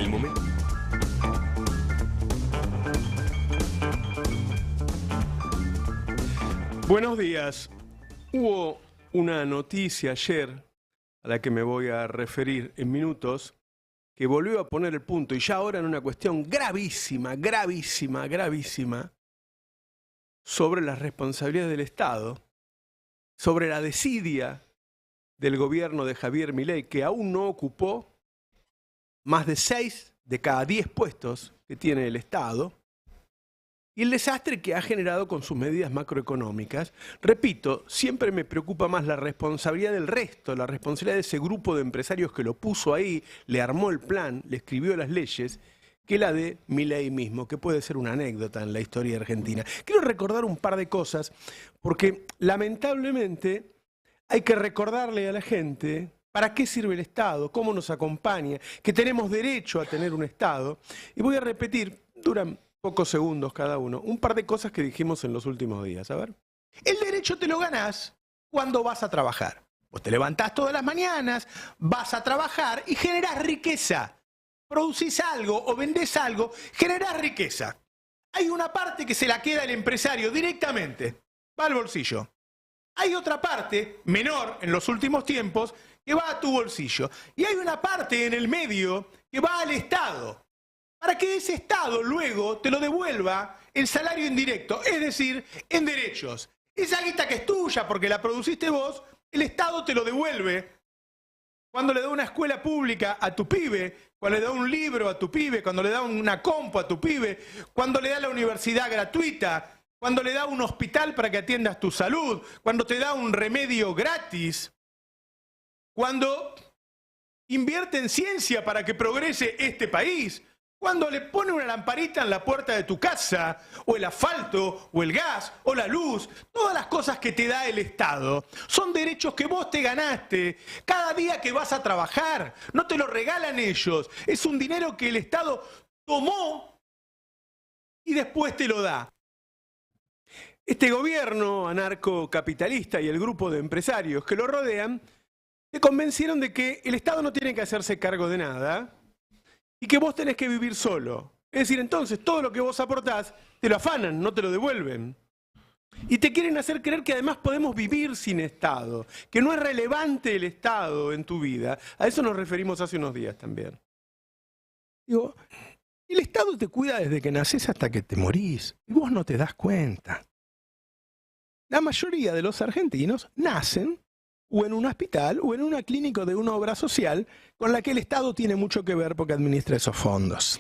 el momento. Buenos días. Hubo una noticia ayer a la que me voy a referir en minutos que volvió a poner el punto y ya ahora en una cuestión gravísima sobre las responsabilidades del Estado, sobre la desidia del gobierno de Javier Milei, que aún no ocupó más de 6 de cada 10 puestos que tiene el Estado, y el desastre que ha generado con sus medidas macroeconómicas. Repito, siempre me preocupa más la responsabilidad del resto, la responsabilidad de ese grupo de empresarios que lo puso ahí, le armó el plan, le escribió las leyes, que la de Milei mismo, que puede ser una anécdota en la historia argentina. Quiero recordar un par de cosas, porque lamentablemente hay que recordarle a la gente para qué sirve el Estado, cómo nos acompaña, que tenemos derecho a tener un Estado. Y voy a repetir, duran pocos segundos cada uno, un par de cosas que dijimos en los últimos días. A ver. El derecho te lo ganás cuando vas a trabajar. Vos te levantás todas las mañanas, vas a trabajar y generás riqueza. Producís algo o vendés algo, generás riqueza. Hay una parte que se la queda el empresario directamente, va al bolsillo. Hay otra parte, menor en los últimos tiempos, que va a tu bolsillo. Y hay una parte en el medio que va al Estado, para que ese Estado luego te lo devuelva el salario indirecto, es decir, en derechos. Esa guita que es tuya porque la produciste vos, el Estado te lo devuelve. Cuando le da una escuela pública a tu pibe, cuando le da un libro a tu pibe, cuando le da una compu a tu pibe, cuando le da la universidad gratuita, cuando le da un hospital para que atiendas tu salud, cuando te da un remedio gratis, cuando invierte en ciencia para que progrese este país, cuando le pone una lamparita en la puerta de tu casa, o el asfalto, o el gas, o la luz, todas las cosas que te da el Estado, son derechos que vos te ganaste cada día que vas a trabajar. No te lo regalan ellos. Es un dinero que el Estado tomó y después te lo da. Este gobierno anarcocapitalista y el grupo de empresarios que lo rodean te convencieron de que el Estado no tiene que hacerse cargo de nada y que vos tenés que vivir solo. Es decir, entonces todo lo que vos aportás te lo afanan, no te lo devuelven. Y te quieren hacer creer que además podemos vivir sin Estado, que no es relevante el Estado en tu vida. A eso nos referimos hace unos días también. Digo, el Estado te cuida desde que nacés hasta que te morís y vos no te das cuenta. La mayoría de los argentinos nacen o en un hospital o en una clínica de una obra social con la que el Estado tiene mucho que ver porque administra esos fondos.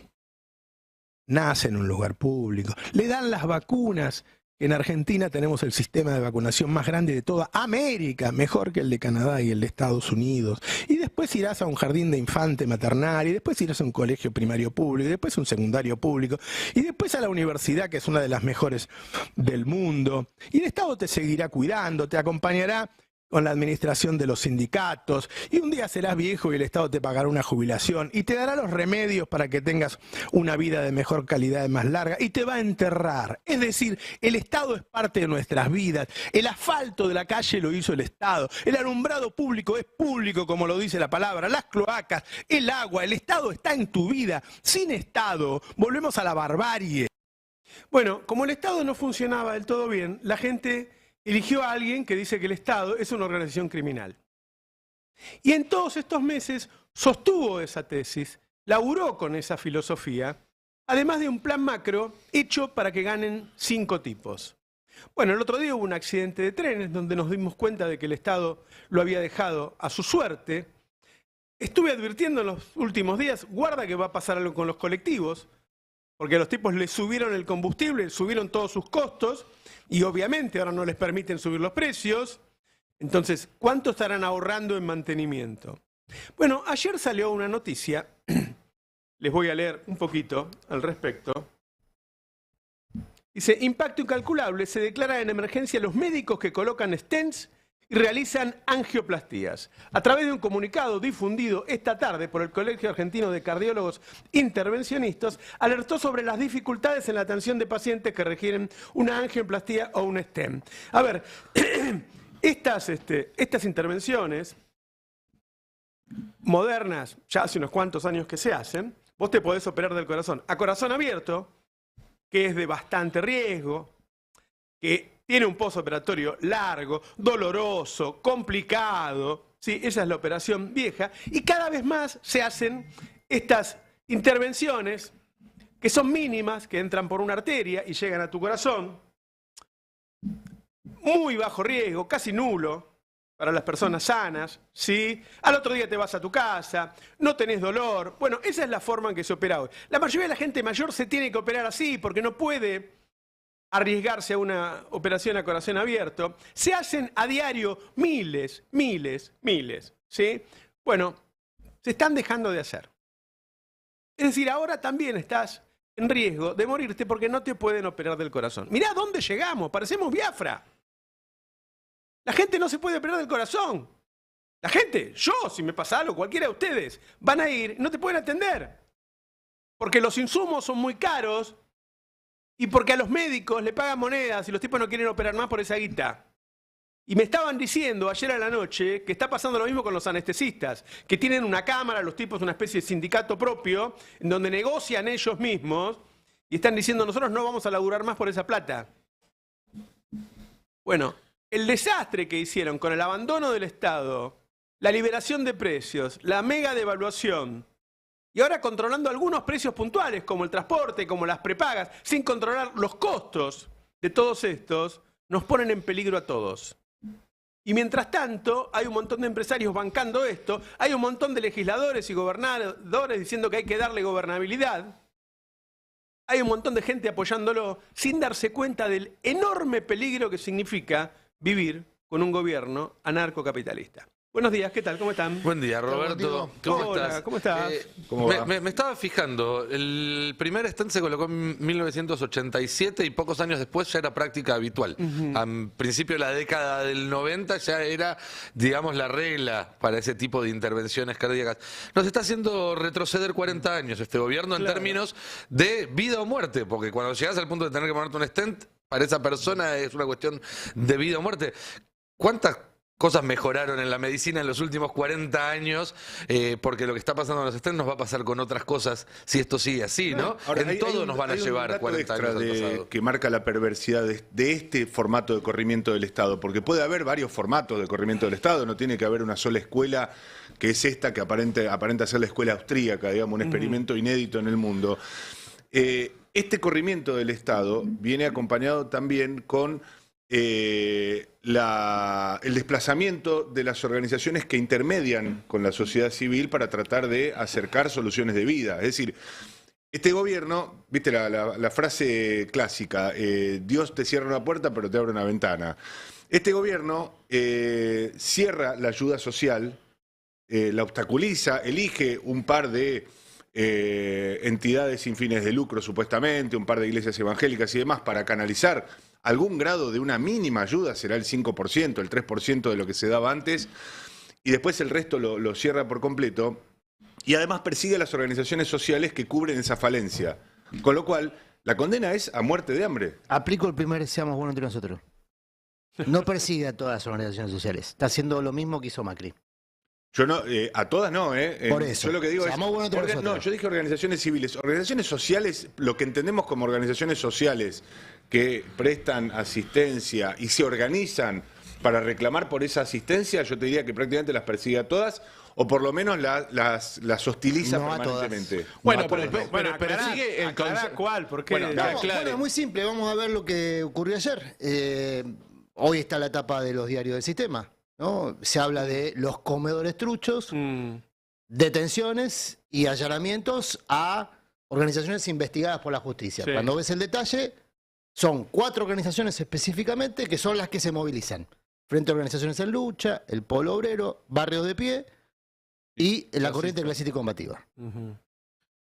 Nace en un lugar público, le dan las vacunas. En Argentina tenemos el sistema de vacunación más grande de toda América, mejor que el de Canadá y el de Estados Unidos. Y después irás a un jardín de infante maternal, y después irás a un colegio primario público, y después a un secundario público, y después a la universidad, que es una de las mejores del mundo. Y el Estado te seguirá cuidando, te acompañará con la administración de los sindicatos, y un día serás viejo y el Estado te pagará una jubilación y te dará los remedios para que tengas una vida de mejor calidad y más larga, y te va a enterrar. Es decir, el Estado es parte de nuestras vidas. El asfalto de la calle lo hizo el Estado, el alumbrado público es público, como lo dice la palabra, las cloacas, el agua, el Estado está en tu vida. Sin Estado volvemos a la barbarie. Bueno, como el Estado no funcionaba del todo bien, la gente eligió a alguien que dice que el Estado es una organización criminal. Y en todos estos meses sostuvo esa tesis, laburó con esa filosofía, además de un plan macro hecho para que ganen 5 tipos. Bueno, el otro día hubo un accidente de trenes donde nos dimos cuenta de que el Estado lo había dejado a su suerte. Estuve advirtiendo en los últimos días, guarda que va a pasar algo con los colectivos, porque a los tipos les subieron el combustible, subieron todos sus costos, y obviamente ahora no les permiten subir los precios. Entonces, ¿cuánto estarán ahorrando en mantenimiento? Bueno, ayer salió una noticia, les voy a leer un poquito al respecto. Dice, impacto incalculable, se declara en emergencia los médicos que colocan stents y realizan angioplastías. A través de un comunicado difundido esta tarde por el Colegio Argentino de Cardiólogos Intervencionistas, alertó sobre las dificultades en la atención de pacientes que requieren una angioplastía o un stent. A ver, estas intervenciones modernas, ya hace unos cuantos años que se hacen, vos te podés operar del corazón. A corazón abierto, que es de bastante riesgo, que tiene un postoperatorio largo, doloroso, complicado, ¿sí? Esa es la operación vieja. Y cada vez más se hacen estas intervenciones que son mínimas, que entran por una arteria y llegan a tu corazón. Muy bajo riesgo, casi nulo para las personas sanas, ¿sí? Al otro día te vas a tu casa, no tenés dolor. Bueno, esa es la forma en que se opera hoy. La mayoría de la gente mayor se tiene que operar así porque no puede arriesgarse a una operación a corazón abierto. Se hacen a diario miles, ¿sí? Bueno, se están dejando de hacer. Es decir, ahora también estás en riesgo de morirte porque no te pueden operar del corazón. Mirá dónde llegamos, parecemos Biafra. La gente no se puede operar del corazón. La gente, yo, si me pasa algo, cualquiera de ustedes, van a ir y no te pueden atender. Porque los insumos son muy caros y porque a los médicos le pagan monedas y los tipos no quieren operar más por esa guita. Y me estaban diciendo ayer a la noche que está pasando lo mismo con los anestesistas, que tienen una cámara, los tipos, una especie de sindicato propio, en donde negocian ellos mismos y están diciendo nosotros no vamos a laburar más por esa plata. Bueno, el desastre que hicieron con el abandono del Estado, la liberación de precios, la mega devaluación y ahora controlando algunos precios puntuales como el transporte, como las prepagas, sin controlar los costos de todos estos, nos ponen en peligro a todos. Y mientras tanto, hay un montón de empresarios bancando esto, hay un montón de legisladores y gobernadores diciendo que hay que darle gobernabilidad, hay un montón de gente apoyándolo sin darse cuenta del enorme peligro que significa vivir con un gobierno anarcocapitalista. Buenos días, ¿qué tal? ¿Cómo están? Buen día, Roberto. ¿Cómo estás? ¿Cómo estás? Me estaba fijando, el primer stand se colocó en 1987 y pocos años después ya era práctica habitual. A principio de la década del 90 ya era, digamos, la regla para ese tipo de intervenciones cardíacas. Nos está haciendo retroceder 40 años este gobierno en términos de vida o muerte, porque cuando llegas al punto de tener que ponerte un stent, para esa persona es una cuestión de vida o muerte. ¿Cuántas cosas mejoraron en la medicina en los últimos 40 años? Porque lo que está pasando en los stents nos va a pasar con otras cosas si esto sigue así, ¿no? Ahora, en todo nos van a llevar 40 años al pasado. Que marca la perversidad de este formato de corrimiento del Estado, porque puede haber varios formatos de corrimiento del Estado, no tiene que haber una sola escuela que es esta, que aparenta ser la escuela austríaca, digamos, un experimento inédito en el mundo. Este corrimiento del Estado viene acompañado también con el desplazamiento de las organizaciones que intermedian con la sociedad civil para tratar de acercar soluciones de vida. Es decir, este gobierno, viste la frase clásica, Dios te cierra una puerta pero te abre una ventana. Este gobierno cierra la ayuda social, la obstaculiza, elige un par de entidades sin fines de lucro supuestamente, un par de iglesias evangélicas y demás para canalizar algún grado de una mínima ayuda, será el 5%, el 3% de lo que se daba antes, y después el resto lo cierra por completo, y además persigue a las organizaciones sociales que cubren esa falencia. Con lo cual, la condena es a muerte de hambre. Aplico el primer seamos buenos entre nosotros. No persigue a todas las organizaciones sociales. Está haciendo lo mismo que hizo Macri. Yo no, a todas no, Por eso. Yo lo que digo seamos buenos entre nosotros. no, yo dije organizaciones civiles. Organizaciones sociales, lo que entendemos como organizaciones sociales que prestan asistencia y se organizan para reclamar por esa asistencia, yo te diría que prácticamente las persigue a todas, o por lo menos las hostiliza No permanentemente. Bueno, No, pero persigue el ¿cuál? ¿Por qué? Bueno, Bueno, es muy simple. Vamos a ver lo que ocurrió ayer. Hoy está la etapa de los diarios del sistema, ¿no? Se habla de los comedores truchos, detenciones y allanamientos a organizaciones investigadas por la justicia. Sí. Cuando ves el detalle, son 4 organizaciones específicamente que son las que se movilizan. Frente a Organizaciones en Lucha, el Polo Obrero, Barrios de Pie y la Corriente Clasista y Combativa.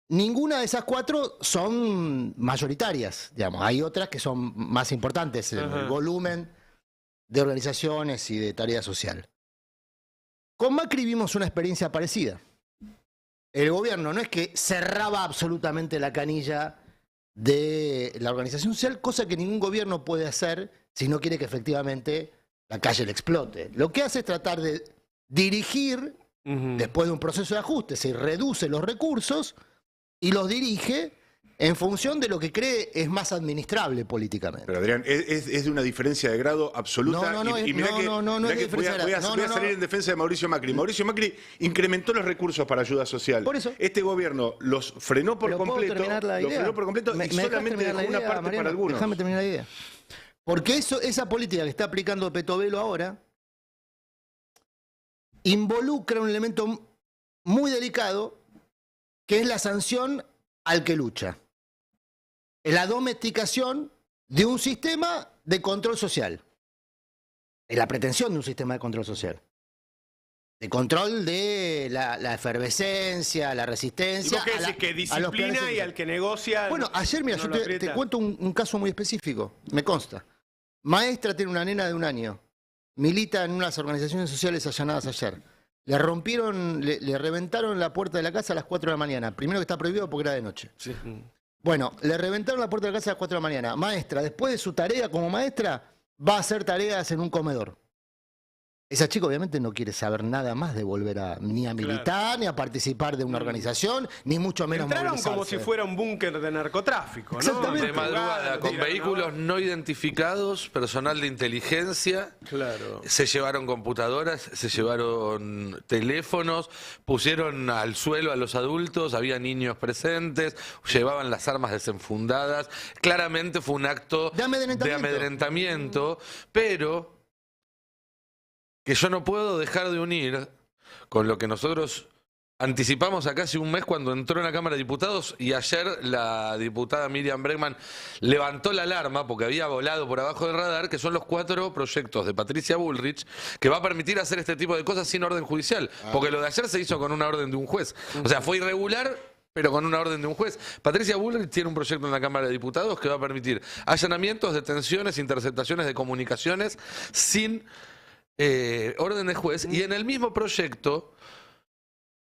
Ninguna de esas 4 son mayoritarias, digamos. Hay otras que son más importantes en el volumen de organizaciones y de tarea social. Con Macri vimos una experiencia parecida. El gobierno no es que cerraba absolutamente la canilla de la organización social, cosa que ningún gobierno puede hacer si no quiere que efectivamente la calle le explote. Lo que hace es tratar de dirigir, después de un proceso de ajuste, se reduce los recursos y los dirige en función de lo que cree es más administrable políticamente. Pero Adrián, es de una diferencia de grado absoluta. No, no, y mirá no, que, no, no, no mirá es que voy diferencia de a grado. voy a No, salir no. en defensa de Mauricio Macri. Mauricio Macri incrementó los recursos para ayuda social. Por eso. Este gobierno los frenó por Pero ¿puedo completo. terminar la Los idea? frenó por completo ¿Me y dejás solamente terminar dejó la una idea, parte Mariano? para algunos. Déjame terminar la idea. Porque esa política que está aplicando Petovelo ahora involucra un elemento muy delicado que es la sanción al que lucha. Es la domesticación de un sistema de control social. Es la pretensión de un sistema de control social. De control de la efervescencia, la ¿Y resistencia. vos qué decís? Que disciplina y al que negocia... Bueno, ayer, mira, no yo lo te aprieta. cuento un caso muy específico, me consta. Maestra tiene una nena de 1 año, milita en unas organizaciones sociales allanadas ayer. Le rompieron, le reventaron la puerta de la casa a las 4 de la mañana. Primero que está prohibido porque era de noche. Sí. Bueno, le reventaron la puerta de la casa a las 4 de la mañana. Maestra, después de su tarea como maestra, va a hacer tareas en un comedor. Esa chica obviamente no quiere saber nada más de volver ni a militar, ni a participar de una organización, ni mucho menos Entraron movilizarse. como si fuera un búnker de narcotráfico, ¿no? Exactamente. De madrugada, con Tiraron vehículos abajo. no identificados, personal de inteligencia. Claro. Se llevaron computadoras, se llevaron teléfonos, pusieron al suelo a los adultos, había niños presentes, llevaban las armas desenfundadas. Claramente fue un acto De amedrentamiento. amedrentamiento, pero que yo no puedo dejar de unir con lo que nosotros anticipamos acá hace un mes cuando entró en la Cámara de Diputados y ayer la diputada Miriam Bregman levantó la alarma porque había volado por abajo del radar, que son los 4 proyectos de Patricia Bullrich que va a permitir hacer este tipo de cosas sin orden judicial. Porque lo de ayer se hizo con una orden de un juez. O sea, fue irregular, pero con una orden de un juez. Patricia Bullrich tiene un proyecto en la Cámara de Diputados que va a permitir allanamientos, detenciones, interceptaciones de comunicaciones sin orden de juez. Y en el mismo proyecto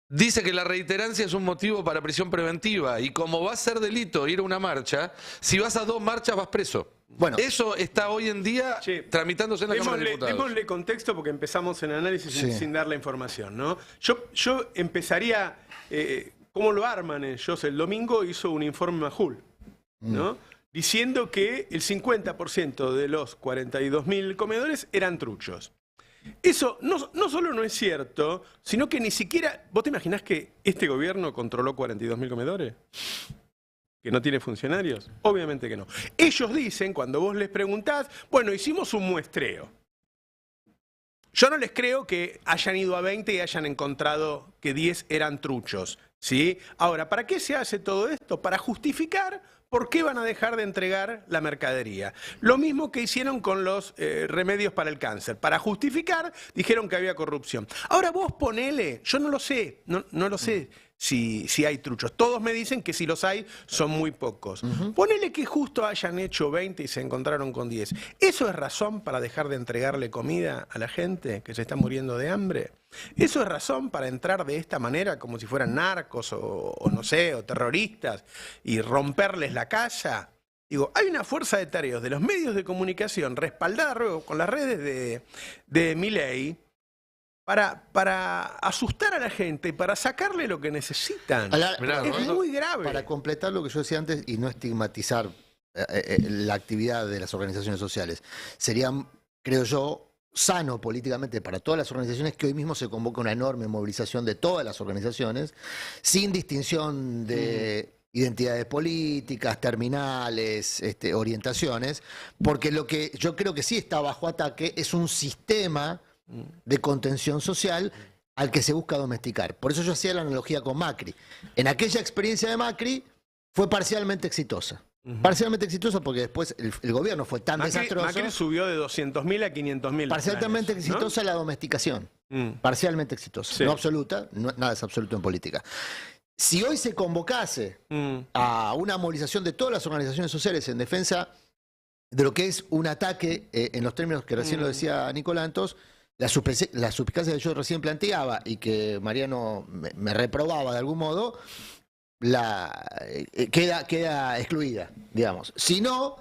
dice que la reiterancia es un motivo para prisión preventiva y como va a ser delito ir a una marcha, si vas a 2 marchas vas preso. Bueno. Eso está hoy en día Sí. tramitándose en la Cámara de Diputados. Démosle contexto porque empezamos en análisis Sí. sin dar la información, ¿no? Yo empezaría, ¿cómo lo arman ellos? El domingo hizo un informe Majul, ¿no? Diciendo que el 50% de los 42.000 comedores eran truchos. Eso no solo no es cierto, sino que ni siquiera... ¿Vos te imaginás que este gobierno controló 42.000 comedores? ¿Que no tiene funcionarios? Obviamente que no. Ellos dicen, cuando vos les preguntás, bueno, hicimos un muestreo. Yo no les creo que hayan ido a 20 y hayan encontrado que 10 eran truchos, ¿sí? Ahora, ¿para qué se hace todo esto? Para justificar por qué van a dejar de entregar la mercadería. Lo mismo que hicieron con los remedios para el cáncer. Para justificar, dijeron que había corrupción. Ahora vos ponele, yo no lo sé, no lo sé si hay truchos. Todos me dicen que si los hay, son muy pocos. Ponele que justo hayan hecho 20 y se encontraron con 10. ¿Eso es razón para dejar de entregarle comida a la gente que se está muriendo de hambre? ¿Eso es razón para entrar de esta manera como si fueran narcos o no sé, o terroristas y romperles la casa? Digo, hay una fuerza de tareas de los medios de comunicación respaldada luego con las redes de Milei para asustar a la gente, para sacarle lo que necesitan. Mirá, Es Roberto, muy grave. Para completar lo que yo decía antes y no estigmatizar la actividad de las organizaciones sociales, sería, creo yo, sano políticamente para todas las organizaciones que hoy mismo se convoca una enorme movilización de todas las organizaciones, sin distinción de identidades políticas, terminales, orientaciones, porque lo que yo creo que sí está bajo ataque es un sistema de contención social al que se busca domesticar. Por eso yo hacía la analogía con Macri. En aquella experiencia de Macri fue parcialmente exitosa. Parcialmente exitosa porque después el gobierno fue tan desastroso. Macri subió de 200.000 a 500.000. Parcialmente planes, ¿no? exitosa la domesticación. Parcialmente exitosa. Sí. No absoluta, nada es absoluto en política. Si hoy se convocase a una movilización de todas las organizaciones sociales en defensa de lo que es un ataque, en los términos que recién lo decía Nicolás Antos, la suspicacia que yo recién planteaba y que Mariano me reprobaba de algún modo, queda excluida, digamos. Si no,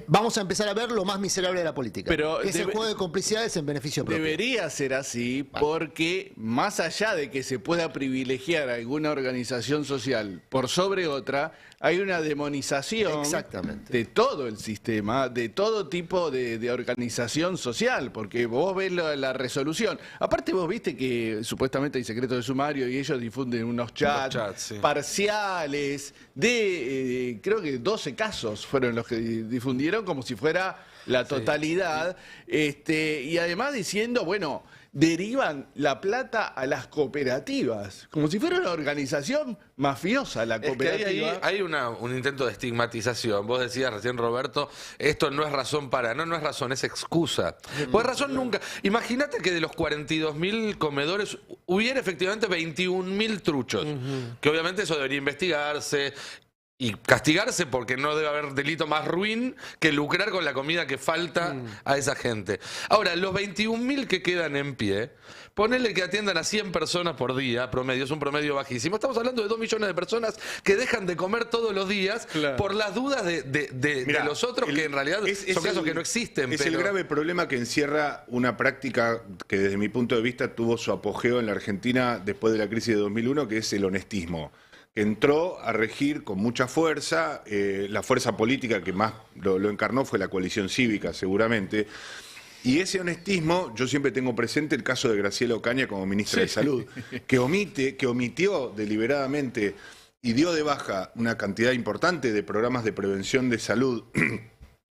vamos a empezar a ver lo más miserable de la política. Pero que es el juego de complicidades en beneficio propio. Debería ser así porque más allá de que se pueda privilegiar alguna organización social por sobre otra, hay una demonización Exactamente. de todo el sistema, de todo tipo de organización social, porque vos ves la resolución. Aparte vos viste que supuestamente hay secreto de sumario y ellos difunden unos chats, sí. parciales de, creo que 12 casos fueron los que difundieron como si fuera la totalidad, y además diciendo, bueno, derivan la plata a las cooperativas, como si fuera una organización mafiosa la Es que cooperativa. hay un intento de estigmatización. Vos decías recién, Roberto, esto no es razón para... No es razón, es excusa. Pues razón nunca... Imagínate que de los 42.000 comedores hubiera efectivamente 21.000 truchos. Que obviamente eso debería investigarse y castigarse, porque no debe haber delito más ruin que lucrar con la comida que falta a esa gente. Ahora, los 21.000 que quedan en pie, ponele que atiendan a 100 personas por día, promedio, es un promedio bajísimo. Estamos hablando de 2 millones de personas que dejan de comer todos los días por las dudas de los otros, que en realidad son casos que no existen. Es el grave problema que encierra una práctica que desde mi punto de vista tuvo su apogeo en la Argentina después de la crisis de 2001, que es el honestismo, que entró a regir con mucha fuerza. La fuerza política que más lo encarnó fue la coalición cívica, seguramente. Y ese honestismo, yo siempre tengo presente el caso de Graciela Ocaña como ministra de Salud, que omitió deliberadamente y dio de baja una cantidad importante de programas de prevención de salud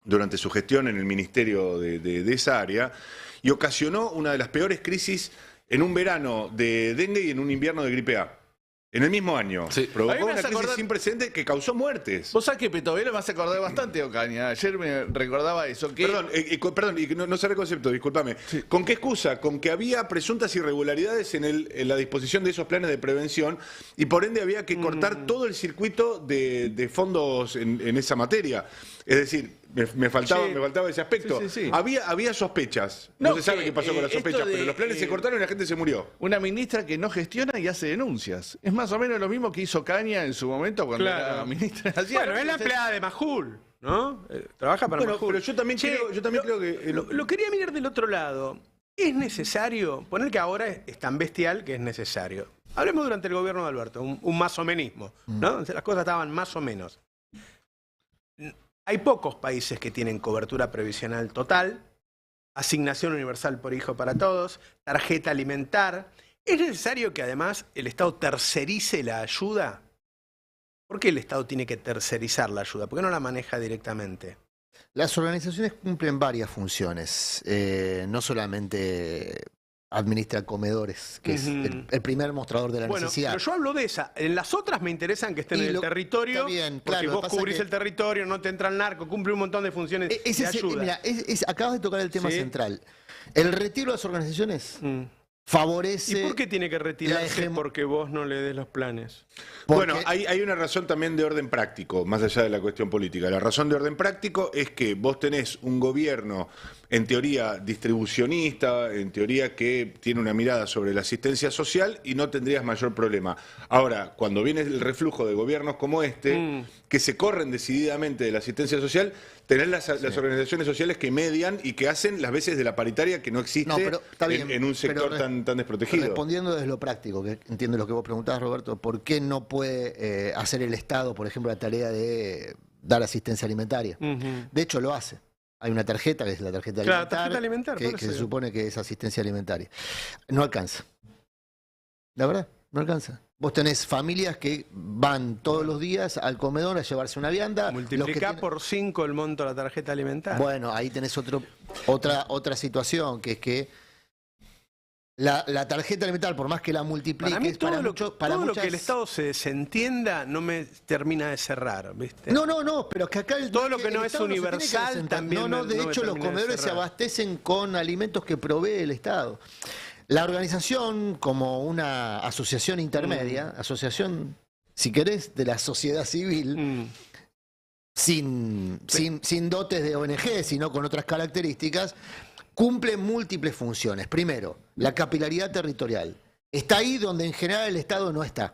durante su gestión en el ministerio de esa área, y ocasionó una de las peores crisis en un verano de dengue y en un invierno de gripe A. En el mismo año. Sí. A mí Provocó me una hace crisis acordar- sin precedentes que causó muertes. Vos sabés que Petovelo me hace acordar bastante de Ocaña. Ayer me recordaba eso. Que Perdón, y que no cerré concepto, discúlpame. ¿Con qué excusa? Con que había presuntas irregularidades en la disposición de esos planes de prevención y por ende había que cortar todo el circuito de fondos en esa materia. Es decir, me faltaba ese aspecto. Sí. Había sospechas. No, No, se sabe que, qué pasó con las esto sospechas, de, pero los planes se cortaron y la gente se murió. Una ministra que no gestiona y hace denuncias. Es más o menos lo mismo que hizo Caña en su momento cuando Claro. era ministra. Bueno, es la empleada de Majul, ¿no? Trabaja para Bueno, Majul. pero yo también creo que... Lo quería mirar del otro lado. ¿Es necesario? Poner que ahora es tan bestial que es necesario. Hablemos durante el gobierno de Alberto, un más o menismo, ¿no? Las cosas estaban más o menos. Hay pocos países que tienen cobertura previsional total, asignación universal por hijo para todos, tarjeta alimentar. ¿Es necesario que además el Estado tercerice la ayuda? ¿Por qué el Estado tiene que tercerizar la ayuda? ¿Por qué no la maneja directamente? Las organizaciones cumplen varias funciones, no solamente administran comedores, que es el primer mostrador de la Bueno, necesidad. pero yo hablo de esa. En las otras me interesan que estén Y en el lo- territorio, está bien, porque claro, lo que vos pasa cubrís que- el territorio, no te entra el narco, cumple un montón de funciones de ayuda. Mira, acabas de tocar el tema Sí. central. El retiro de las organizaciones Mm. favorece... ¿Y por qué tiene que retirarse? la Porque vos no le des los planes. porque- Bueno, hay una razón también de orden práctico, más allá de la cuestión política. La razón de orden práctico es que vos tenés un gobierno, en teoría distribucionista, en teoría que tiene una mirada sobre la asistencia social y no tendrías mayor problema. Ahora, cuando viene el reflujo de gobiernos como este, que se corren decididamente de la asistencia social, tenés las organizaciones sociales que median y que hacen las veces de la paritaria que no existe No, pero está bien, en un sector pero tan desprotegido. Respondiendo desde lo práctico, que entiendo lo que vos preguntabas, Roberto, ¿por qué no puede hacer el Estado, por ejemplo, la tarea de dar asistencia alimentaria? De hecho, lo hace. Hay una tarjeta, que es la tarjeta Claro, alimentar, tarjeta alimentar, que por se eso. supone que es asistencia alimentaria. No alcanza. La verdad, no alcanza. Vos tenés familias que van todos los días al comedor a llevarse una vianda. los que Multiplicá tienen- por 5 el monto de la tarjeta alimentaria. Bueno, ahí tenés otra situación, que es que la tarjeta alimentar, por más que la multipliques, para mí todo, lo muchas... que el Estado se desentienda no me termina de cerrar, ¿viste? No, pero que acá Todo lo que el no es Estado se tiene que universal presentar. también No, de no me hecho los termina de comedores se cerrar. abastecen con alimentos que provee el Estado. La organización, como una asociación intermedia, asociación, si querés, de la sociedad civil, Mm. sin dotes de ONG, sino con otras características, cumple múltiples funciones. Primero, la capilaridad territorial. Está ahí donde en general el Estado no está.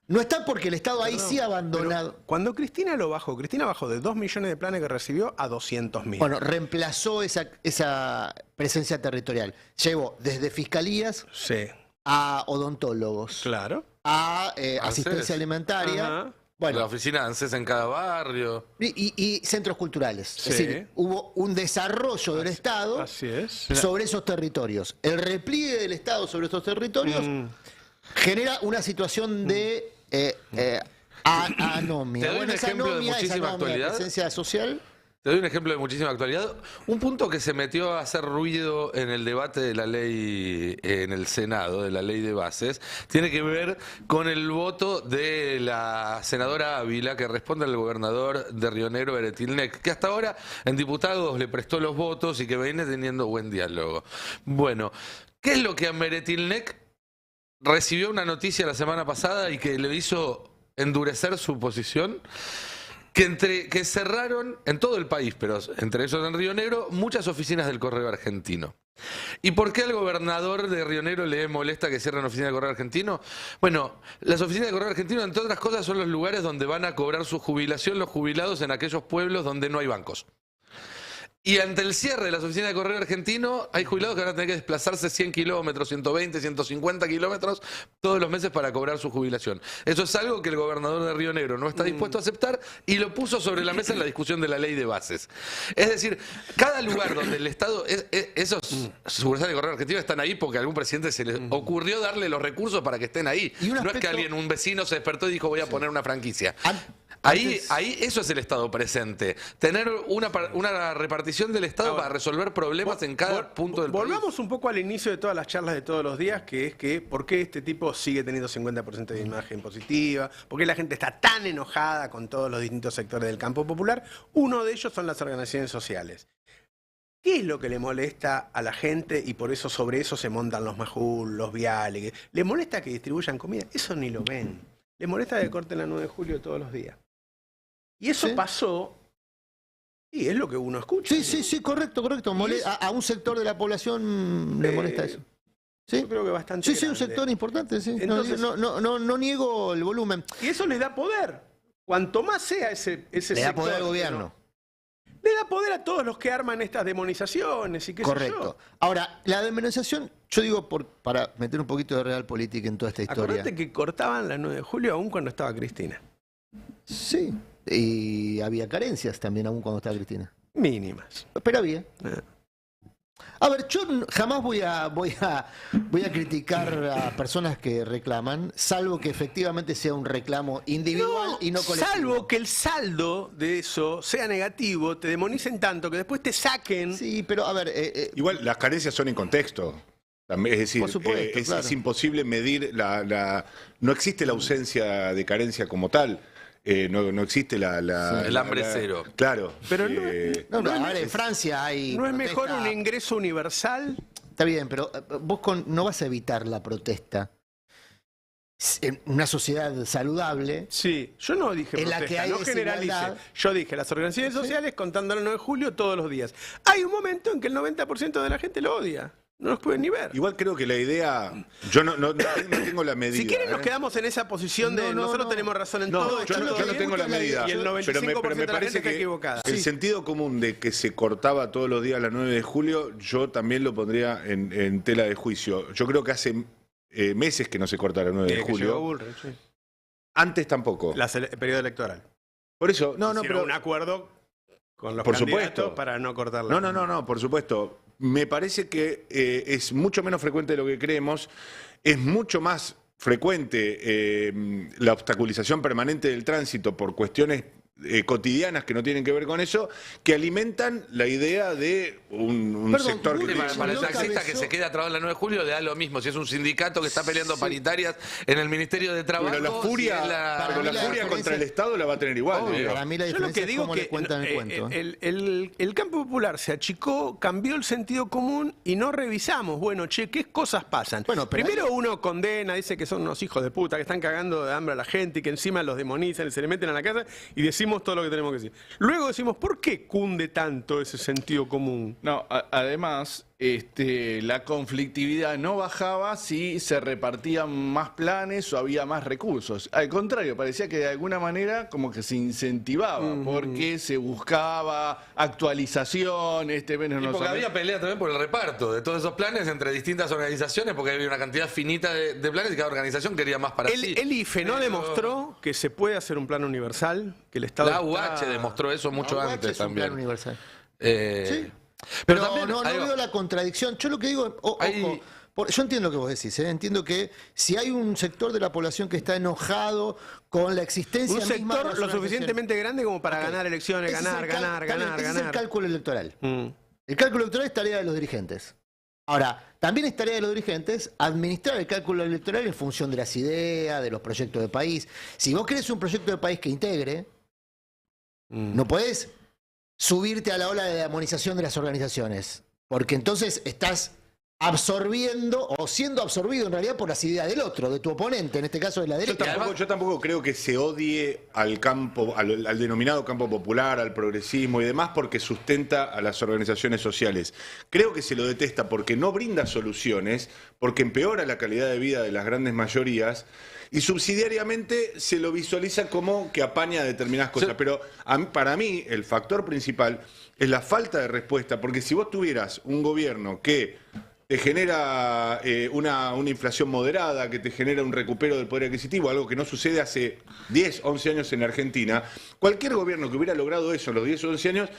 No está porque el Estado ahí sí ha abandonado. Pero cuando Cristina lo bajó, Cristina bajó de 2 millones de planes que recibió a 200.000. Bueno, reemplazó esa presencia territorial. Llevó desde fiscalías Sí, a odontólogos, claro. a asistencia alimentaria. Ajá. La Bueno, oficina de ANSES en cada barrio. y centros culturales. Sí. Es decir, hubo un desarrollo del Estado Así es. sobre esos territorios. El repliegue del Estado sobre esos territorios genera una situación de anomia. Te doy un Esa ejemplo de anomia, esa muchísima anomia, actualidad. presencia social. Te doy un ejemplo de muchísima actualidad. Un punto que se metió a hacer ruido en el debate de la ley en el Senado, de la ley de bases, tiene que ver con el voto de la senadora Ávila, que responde al gobernador de Río Negro, Beretilnec, que hasta ahora en diputados le prestó los votos y que viene teniendo buen diálogo. Bueno, ¿qué es lo que a Beretilnec recibió una noticia la semana pasada y que le hizo endurecer su posición? Que cerraron en todo el país, pero entre ellos en Río Negro, muchas oficinas del Correo Argentino. ¿Y por qué al gobernador de Río Negro le molesta que cierren oficinas del Correo Argentino? Bueno, las oficinas del Correo Argentino, entre otras cosas, son los lugares donde van a cobrar su jubilación los jubilados en aquellos pueblos donde no hay bancos. Y ante el cierre de las oficinas de Correo Argentino, hay jubilados que van a tener que desplazarse 100 kilómetros, 120, 150 kilómetros todos los meses para cobrar su jubilación. Eso es algo que el gobernador de Río Negro no está dispuesto a aceptar y lo puso sobre la mesa en la discusión de la ley de bases. Es decir, cada lugar donde el Estado, esos sucursales de Correo Argentino están ahí porque a algún presidente se le ocurrió darle los recursos para que estén ahí. Y un No es que aspecto- un vecino se despertó y dijo voy a poner una franquicia. Ahí eso es el Estado presente. Tener una repartición del Estado Ahora, para resolver problemas en cada punto del país. Volvamos un poco al inicio de todas las charlas de todos los días, que es que por qué este tipo sigue teniendo 50% de imagen positiva, por qué la gente está tan enojada con todos los distintos sectores del campo popular. Uno de ellos son las organizaciones sociales. ¿Qué es lo que le molesta a la gente y por eso sobre eso se montan los Majul, los Viales? ¿Le molesta que distribuyan comida? Eso ni lo ven. Le molesta que corten la 9 de julio todos los días. Y eso Sí. pasó, y es lo que uno escucha. Sí, correcto. A un sector de la población le molesta eso. ¿Sí? Yo creo que bastante Sí, un grande. sector importante, sí. Entonces- No niego el volumen. Y eso les da poder. Cuanto más sea ese Le da sector, poder al ¿no? gobierno. Le da poder a todos los que arman estas demonizaciones y qué sé Correcto. Ahora, la demonización, yo digo, para meter un poquito de realpolitik en toda esta yo. historia. Acordate que cortaban la 9 de julio aún cuando estaba Cristina. Sí. Y había carencias también aún cuando estaba Cristina. Mínimas. Pero había. Eh. A ver, yo jamás voy a criticar a personas que reclaman, salvo que efectivamente sea un reclamo individual y no colectivo. Salvo que el saldo de eso sea negativo, te demonicen tanto que después te saquen. Sí, pero a ver, Igual las carencias son en contexto. También, es decir, Por supuesto, claro. es imposible medir no existe la ausencia de carencia como tal. No existe El hambre cero. Claro. Pero no- no, a ver, en Francia hay. ¿No es mejor protesta. un ingreso universal? Está bien, pero vos no vas a evitar la protesta. En una sociedad saludable. Sí, yo no dije En la protesta, que hay no generalice. desigualdad. Yo dije las organizaciones sociales contando el 9 de julio todos los días. Hay un momento en que el 90% de la gente lo odia. No los pueden ni ver. Igual creo que la idea. Yo no tengo la medida. Si quieren nos ¿eh? quedamos en esa posición de nosotros tenemos razón en todo. Yo está no todo bien, tengo la medida. Y el 95% pero me de la parece gente está que equivocada. el sentido común de que se cortaba todos los días la 9 de julio, yo también lo pondría en tela de juicio. Yo creo que hace meses que no se corta la 9 de Que llegó julio. Bullrich, sí. Antes tampoco. El periodo electoral. Por eso, Hicieron pero. un acuerdo con los Por candidatos supuesto. para no cortarla. No, por supuesto. Me parece que es mucho menos frecuente de lo que creemos, es mucho más frecuente la obstaculización permanente del tránsito por cuestiones cotidianas que no tienen que ver con eso, que alimentan la idea de un Perdón, sector que Sí, Bullrich tiene- para el no taxista que cabezó- se queda atrapado en la 9 de julio le da lo mismo. Si es un sindicato que está peleando paritarias en el Ministerio de Trabajo. Pero la si furia, es la- pero mí la la furia diferencia- contra el Estado la va a tener igual. Obvio. digo. Para mí la Yo lo diferencia que es digo cómo que le cuentan el cuento. el campo popular se achicó, cambió el sentido común y no revisamos. Bueno, che, ¿qué cosas pasan? Bueno, pero Primero uno condena, dice que son unos hijos de puta, que están cagando de hambre a la gente y que encima los demonizan y se le meten a la casa y decimos todo lo que tenemos que decir. Luego decimos, ¿por qué cunde tanto ese sentido común? No, además, la conflictividad no bajaba si se repartían más planes o había más recursos. Al contrario, parecía que de alguna manera como que se incentivaba, porque se buscaba actualización, menos Porque había pelea también por el reparto de todos esos planes entre distintas organizaciones, porque había una cantidad finita de planes y cada organización quería más para sí. El IFE no Pero- demostró que se puede hacer un plan universal, que el Estado La UH está- demostró eso mucho La UH antes es un plan también. universal. Sí. Pero también no ahí va. veo la contradicción. Yo lo que digo, Hay- ojo, yo entiendo lo que vos decís, entiendo que si hay un sector de la población que está enojado con la existencia Un misma de sector las lo organizaciones. suficientemente grande como para Ok. ganar elecciones, Ese es ganar, el cal- ganar, está bien, ganar, ese es el ganar. cálculo electoral. Mm. El cálculo electoral es tarea de los dirigentes. Ahora, también es tarea de los dirigentes administrar el cálculo electoral en función de las ideas, de los proyectos de país. Si vos querés un proyecto de país que integre, no podés subirte a la ola de demonización de las organizaciones, porque entonces estás absorbiendo o siendo absorbido en realidad por las ideas del otro, de tu oponente, en este caso de la derecha. Yo tampoco creo que se odie al campo, al denominado campo popular, al progresismo y demás, porque sustenta a las organizaciones sociales. Creo que se lo detesta porque no brinda soluciones, porque empeora la calidad de vida de las grandes mayorías y subsidiariamente se lo visualiza como que apaña determinadas cosas. Sí. Pero para mí el factor principal es la falta de respuesta, porque si vos tuvieras un gobierno que te genera una inflación moderada, que te genera un recupero del poder adquisitivo, algo que no sucede hace 10, 11 años en Argentina. Cualquier gobierno que hubiera logrado eso en los 10 o 11 años,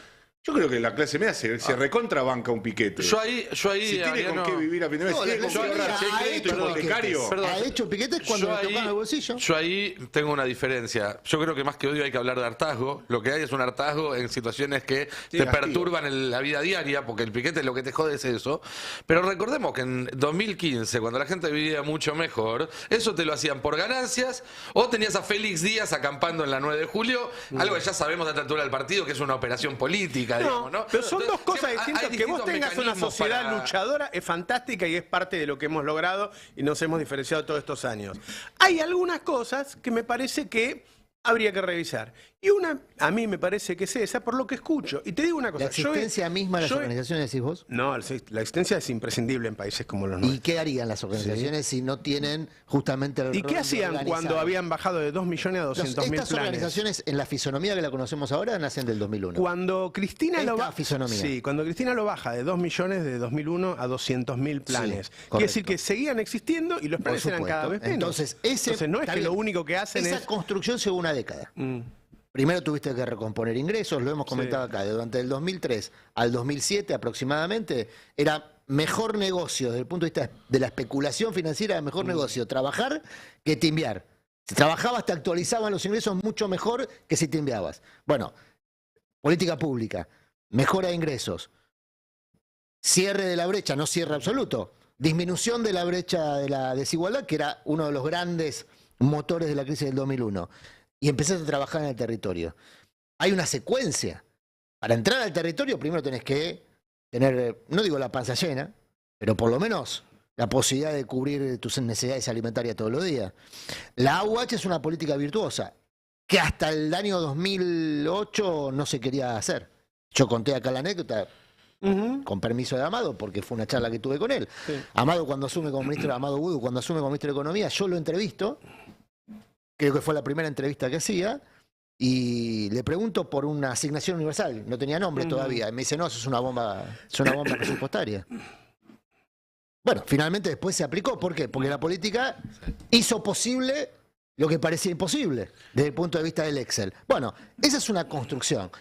yo creo que la clase media se recontrabanca un piquete. Yo ahí, si tiene Ariano, con qué vivir a fin de mes, No, si tiene la con qué clase ahorrar, media si hay ha crédito hecho hipotecario. piquetes. Ha hecho piquetes cuando yo le tocan el bolsillo. Yo ahí tengo una diferencia. Yo creo que más que odio hay que hablar de hartazgo. Lo que hay es un hartazgo en situaciones que te castigo. perturban la vida diaria, porque el piquete lo que te jode es eso. Pero recordemos que en 2015, cuando la gente vivía mucho mejor, eso te lo hacían por ganancias, o tenías a Félix Díaz acampando en la 9 de julio, algo que ya sabemos a esta altura del partido, que es una operación política, digamos, ¿no? Pero son dos cosas Siempre distintas. hay Que vos distintos tengas una mecanismos sociedad para- luchadora es fantástica y es parte de lo que hemos logrado y nos hemos diferenciado todos estos años. Hay algunas cosas que me parece que habría que revisar. Y una, a mí me parece que es esa, por lo que escucho. Y te digo una cosa. La existencia misma de las yo he- organizaciones, decís vos. No, la existencia es imprescindible en países como los ¿Y nuestros. qué harían las organizaciones si no tienen justamente el ¿Y rol qué de hacían organizar? cuando habían bajado de 2 millones a 200.000 Estas planes? organizaciones, en la fisonomía que la conocemos ahora, nacen del 2001. Cuando Cristina lo Esta baja, fisonomía. sí, cuando Cristina lo baja de 2 millones de 2001 a 200.000 planes. Quiere correcto. decir que seguían existiendo y los Por planes eran cada supuesto. vez menos. Entonces, no es está que lo bien. único que hacen Esa es... construcción llevó una década. Primero tuviste que recomponer ingresos, lo hemos comentado acá, durante el 2003 al 2007 aproximadamente, era mejor negocio desde el punto de vista de la especulación financiera, era mejor negocio trabajar que timbiar. Si trabajabas te actualizaban los ingresos mucho mejor que si timbiabas. Bueno, política pública, mejora de ingresos, cierre de la brecha, no cierre absoluto, disminución de la brecha de la desigualdad, que era uno de los grandes motores de la crisis del 2001. Y empezaste a trabajar en el territorio. Hay una secuencia. Para entrar al territorio primero tenés que tener, no digo la panza llena, pero por lo menos la posibilidad de cubrir tus necesidades alimentarias todos los días. La AUH es una política virtuosa que hasta el año 2008 no se quería hacer. Yo conté acá la anécdota, con permiso de Amado, porque fue una charla que tuve con él. Sí. Amado cuando asume como ministro, Amado Budu, cuando asume como ministro de Economía, yo lo entrevisto, creo que fue la primera entrevista que hacía, y le pregunto por una asignación universal, no tenía nombre todavía, y me dice, no, eso es una bomba presupuestaria. Bueno, finalmente después se aplicó, ¿por qué? Porque la política hizo posible lo que parecía imposible, desde el punto de vista del Excel. Bueno, esa es una construcción,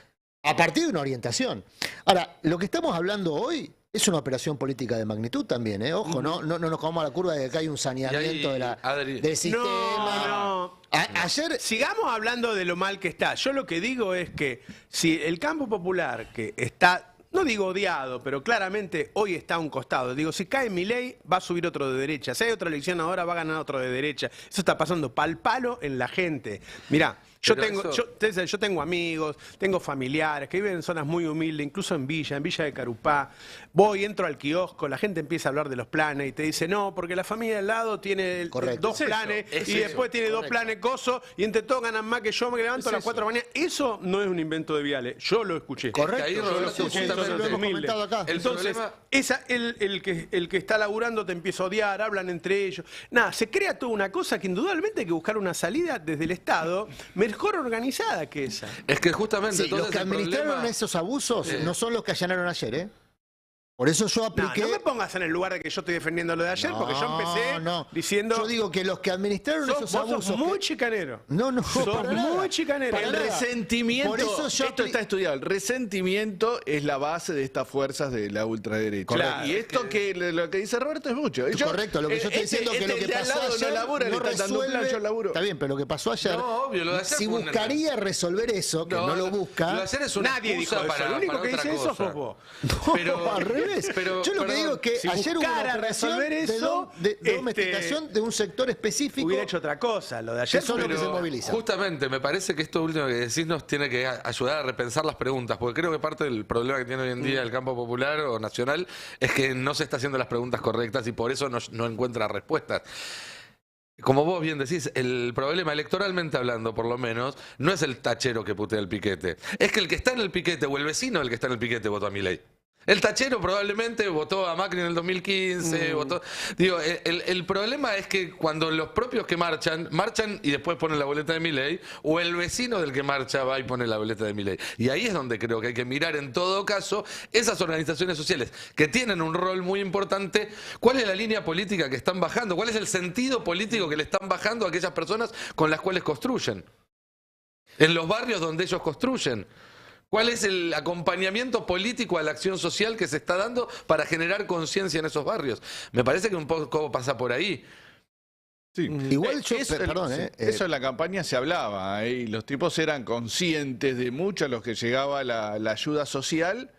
a partir de una orientación. Ahora, lo que estamos hablando hoy es una operación política de magnitud también, ¿eh? Ojo, no nos comamos a la curva de que hay un saneamiento Y ahí, Adri, del sistema. No. Ayer Sigamos hablando de lo mal que está. Yo lo que digo es que si el campo popular, que está, no digo odiado, pero claramente hoy está a un costado. Digo, si cae Milei, va a subir otro de derecha. Si hay otra elección ahora, va a ganar otro de derecha. Eso está pasando pal palo en la gente. Mirá, Pero Yo tengo amigos, tengo familiares que viven en zonas muy humildes, incluso en Villa de Carupá. Entro al kiosco, la gente empieza a hablar de los planes y te dice, no, porque la familia al lado tiene Correcto. dos planes Es y eso. después tiene dos planes coso y entre todos ganan más que yo me levanto a las 4 de la mañana. Eso no es un invento de Viale, yo lo escuché. Correcto. ahí, yo Rodolfo, lo escuché, justamente lo hemos humilde. comentado acá. Entonces, problema- el que está laburando te empieza a odiar, hablan entre ellos. Nada, se crea toda una cosa que indudablemente hay que buscar una salida desde el Estado mejor organizada que esa. Es que justamente Sí, los entonces que el administraron problema- esos abusos no son los que allanaron ayer, ¿eh? Por eso yo No, apliqué... no me pongas en el lugar de que yo estoy defendiendo lo de ayer, porque yo empecé diciendo... Yo digo que los que administraron esos vos sos abusos... muy chicanero. No, Sos para nada. muy chicanero. Para El nada. resentimiento, Por eso yo esto está estudiado, el resentimiento es la base de estas fuerzas de la ultraderecha. Claro, y esto lo que dice Roberto es mucho. Correcto, lo que yo estoy diciendo es que lo que de al pasó lado ayer no labura, no le están dando un plan, resuelve... yo laburo. Está bien, pero lo que pasó ayer... No, obvio, lo de ayer si fue un buscaría resolver eso, que no lo busca... Lo de ayer es una Nadie dijo excusa eso. para, El único para que otra dice eso cosa. sos vos. Pero- al revés. pero- Yo lo que perdón, digo es que si ayer hubo una buscara operación resolver eso, de domesticación de un sector específico Hubiera hecho otra cosa. Lo de que ayer son los que Pero se movilizan. justamente, me parece que esto último que decís nos tiene que ayudar a repensar las preguntas, porque creo que parte del problema que tiene hoy en día el campo popular o nacional es que no se está haciendo las preguntas correctas y por eso no encuentra respuestas. Como vos bien decís, el problema electoralmente hablando, por lo menos, no es el tachero que putea el piquete. Es que el que está en el piquete o el vecino del que está en el piquete votó a Milei. El tachero probablemente votó a Macri en el 2015, votó... Digo, el problema es que cuando los propios que marchan y después ponen la boleta de Milei, o el vecino del que marcha va y pone la boleta de Milei. Y ahí es donde creo que hay que mirar en todo caso esas organizaciones sociales que tienen un rol muy importante. ¿Cuál es la línea política que están bajando? ¿Cuál es el sentido político que le están bajando a aquellas personas con las cuales construyen? En los barrios donde ellos construyen. ¿Cuál es el acompañamiento político a la acción social que se está dando para generar conciencia en esos barrios? Me parece que un poco pasa por ahí. Sí. Igual yo, Eso, perdón, eso en la campaña se hablaba, y los tipos eran conscientes de mucho a los que llegaba la ayuda social,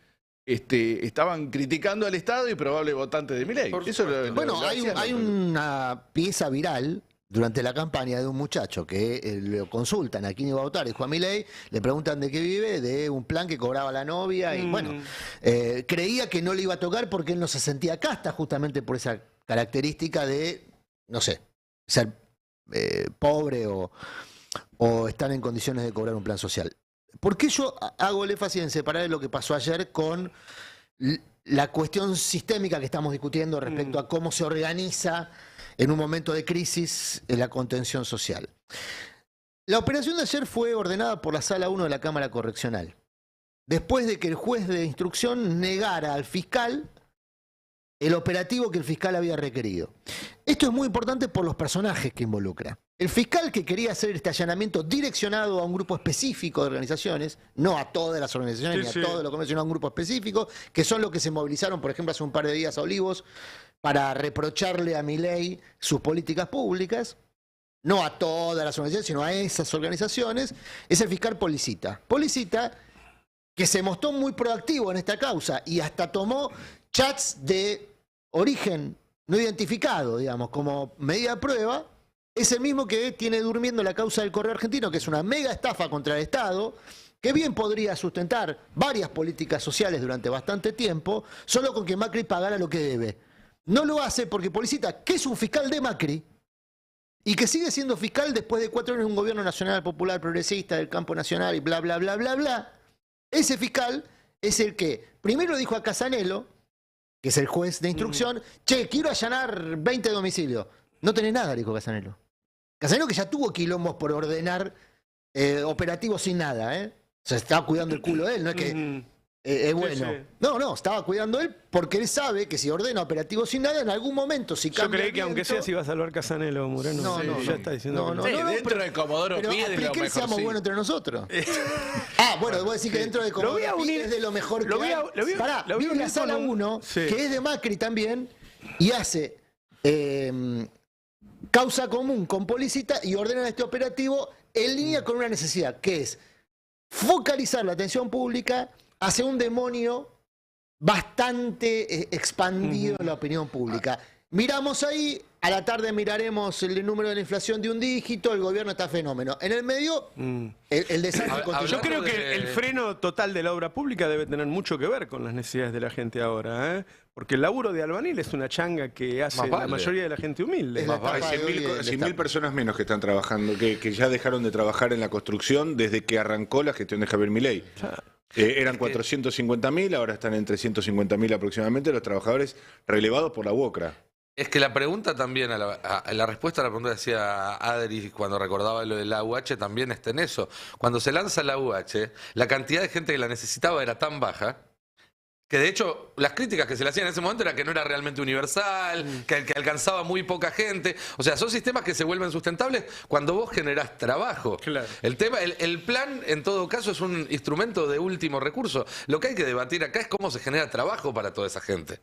estaban criticando al Estado y probable votante de Milei. Por Eso bueno, hay hacían. una pieza viral durante la campaña de un muchacho que lo consultan a quién iba a votar, dijo a Milei, le preguntan de qué vive, de un plan que cobraba la novia, y bueno, creía que no le iba a tocar porque él no se sentía casta, justamente por esa característica de, no sé, ser pobre o estar en condiciones de cobrar un plan social. ¿Por qué yo hago el énfasis en separar lo que pasó ayer con la cuestión sistémica que estamos discutiendo respecto a cómo se organiza en un momento de crisis en la contención social? La operación de ayer fue ordenada por la Sala 1 de la Cámara Correccional, después de que el juez de instrucción negara al fiscal el operativo que el fiscal había requerido. Esto es muy importante por los personajes que involucra. El fiscal que quería hacer este allanamiento direccionado a un grupo específico de organizaciones, no a todas las organizaciones ni a todo lo que sino a un grupo específico, que son los que se movilizaron, por ejemplo, hace un par de días a Olivos, para reprocharle a Milei sus políticas públicas, no a todas las organizaciones, sino a esas organizaciones, es el fiscal Policita. Policita, que se mostró muy proactivo en esta causa y hasta tomó chats de origen no identificado, digamos, como medida de prueba, es el mismo que tiene durmiendo la causa del Correo Argentino, que es una mega estafa contra el Estado, que bien podría sustentar varias políticas sociales durante bastante tiempo, solo con que Macri pagara lo que debe. No lo hace porque Policita, que es un fiscal de Macri, y que sigue siendo fiscal después de 4 años de un gobierno nacional, popular, progresista, del campo nacional y bla, bla, bla, bla, bla, ese fiscal es el que primero dijo a Casanelo, que es el juez de instrucción, che, quiero allanar 20 domicilios. No tenés nada, dijo Casanelo. Casanelo que ya tuvo quilombos por ordenar operativos sin nada, ¿eh? O sea, estaba cuidando el culo de él, no es que es bueno. sí. No, estaba cuidando él porque él sabe que si ordena operativos sin nada, en algún momento, si Yo cambia creí el que aunque viento- sea si va a salvar Casanelo, Moreno. No, Sí, no, ya no. está diciendo No, que Sí, no, dentro de Comodoro Pero Pi, de lo apliqué que seamos mejorcito. buenos entre nosotros. Bueno, voy a decir que dentro de Lo voy a Comodoro Pi unir- es de lo mejor que lo voy a- hay. lo voy a- Pará, lo voy a viene la unir Sala con un- 1, Sí. que es de Macri también, y hace causa común con Policita y ordena este operativo en línea con una necesidad, que es focalizar la atención pública hacia un demonio bastante expandido en la opinión pública. Miramos ahí a la tarde miraremos el número de la inflación de un dígito, el gobierno está fenómeno. En el medio, el desastre continúa. Yo creo Hablando que de- el freno total de la obra pública debe tener mucho que ver con las necesidades de la gente ahora, ¿eh? Porque el laburo de albanil es una changa que hace Más la vale. mayoría de la gente humilde. Es la Más vale. etapa Hay de hoy 100.000 del 100.000 Estado. personas menos que están trabajando, que ya dejaron de trabajar en la construcción desde que arrancó la gestión de Javier Milei. Eran 450.000, ahora están en 350.000 aproximadamente los trabajadores relevados por la UOCRA. Es que la pregunta también, la respuesta a la pregunta que decía Adri cuando recordaba lo de la UH también está en eso. Cuando se lanza la UH, la cantidad de gente que la necesitaba era tan baja que de hecho las críticas que se le hacían en ese momento era que no era realmente universal, que alcanzaba muy poca gente. O sea, son sistemas que se vuelven sustentables cuando vos generás trabajo. Claro. El tema, el plan en todo caso es un instrumento de último recurso. Lo que hay que debatir acá es cómo se genera trabajo para toda esa gente.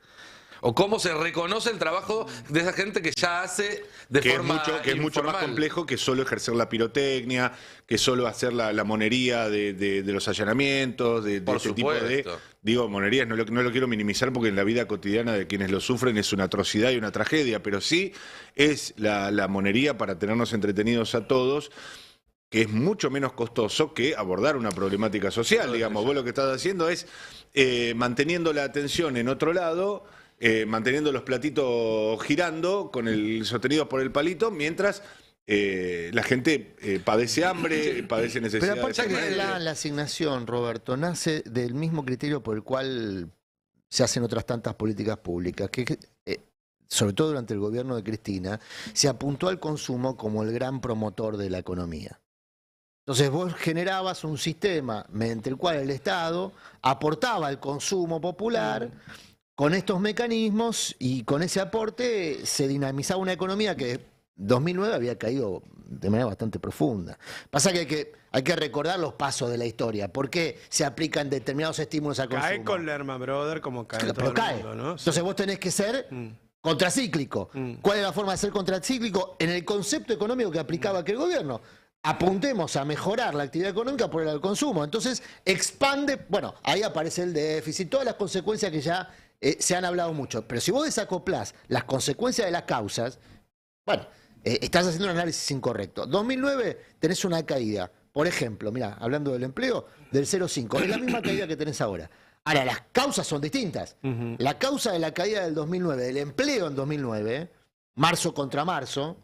O cómo se reconoce el trabajo de esa gente que ya hace de Que forma es mucho más informal. complejo que solo ejercer la pirotecnia, que solo hacer la monería de los allanamientos, de Por este tipo de... supuesto. Digo, monerías, no lo quiero minimizar porque en la vida cotidiana de quienes lo sufren es una atrocidad y una tragedia, pero sí es la monería para tenernos entretenidos a todos, que es mucho menos costoso que abordar una problemática social, digamos. Vos lo que estás haciendo es manteniendo la atención en otro lado, manteniendo los platitos girando, con el sostenidos por el palito, mientras la gente padece hambre, padece Pero necesidades. aparte que- la asignación, Roberto, nace del mismo criterio por el cual se hacen otras tantas políticas públicas, que sobre todo durante el gobierno de Cristina, se apuntó al consumo como el gran promotor de la economía. Entonces vos generabas un sistema mediante el cual el Estado aportaba al consumo popular. Con estos mecanismos y con ese aporte se dinamizaba una economía que en 2009 había caído de manera bastante profunda. Pasa que hay que recordar los pasos de la historia. ¿Por qué se aplican determinados estímulos al consumo? Cae con Lehman Brothers como cae Claro, todo pero el cae. mundo, ¿no? Entonces vos tenés que ser contracíclico. ¿Cuál es la forma de ser contracíclico? En el concepto económico que aplicaba aquel gobierno. Apuntemos a mejorar la actividad económica por el consumo. Entonces expande, bueno, ahí aparece el déficit, todas las consecuencias que ya se han hablado mucho. Pero si vos desacoplás las consecuencias de las causas, bueno, estás haciendo un análisis incorrecto. 2009 tenés una caída, por ejemplo, mira, hablando del empleo, del 0,5. Es la misma caída que tenés ahora. Ahora, las causas son distintas. La causa de la caída del 2009, del empleo en 2009, marzo contra marzo,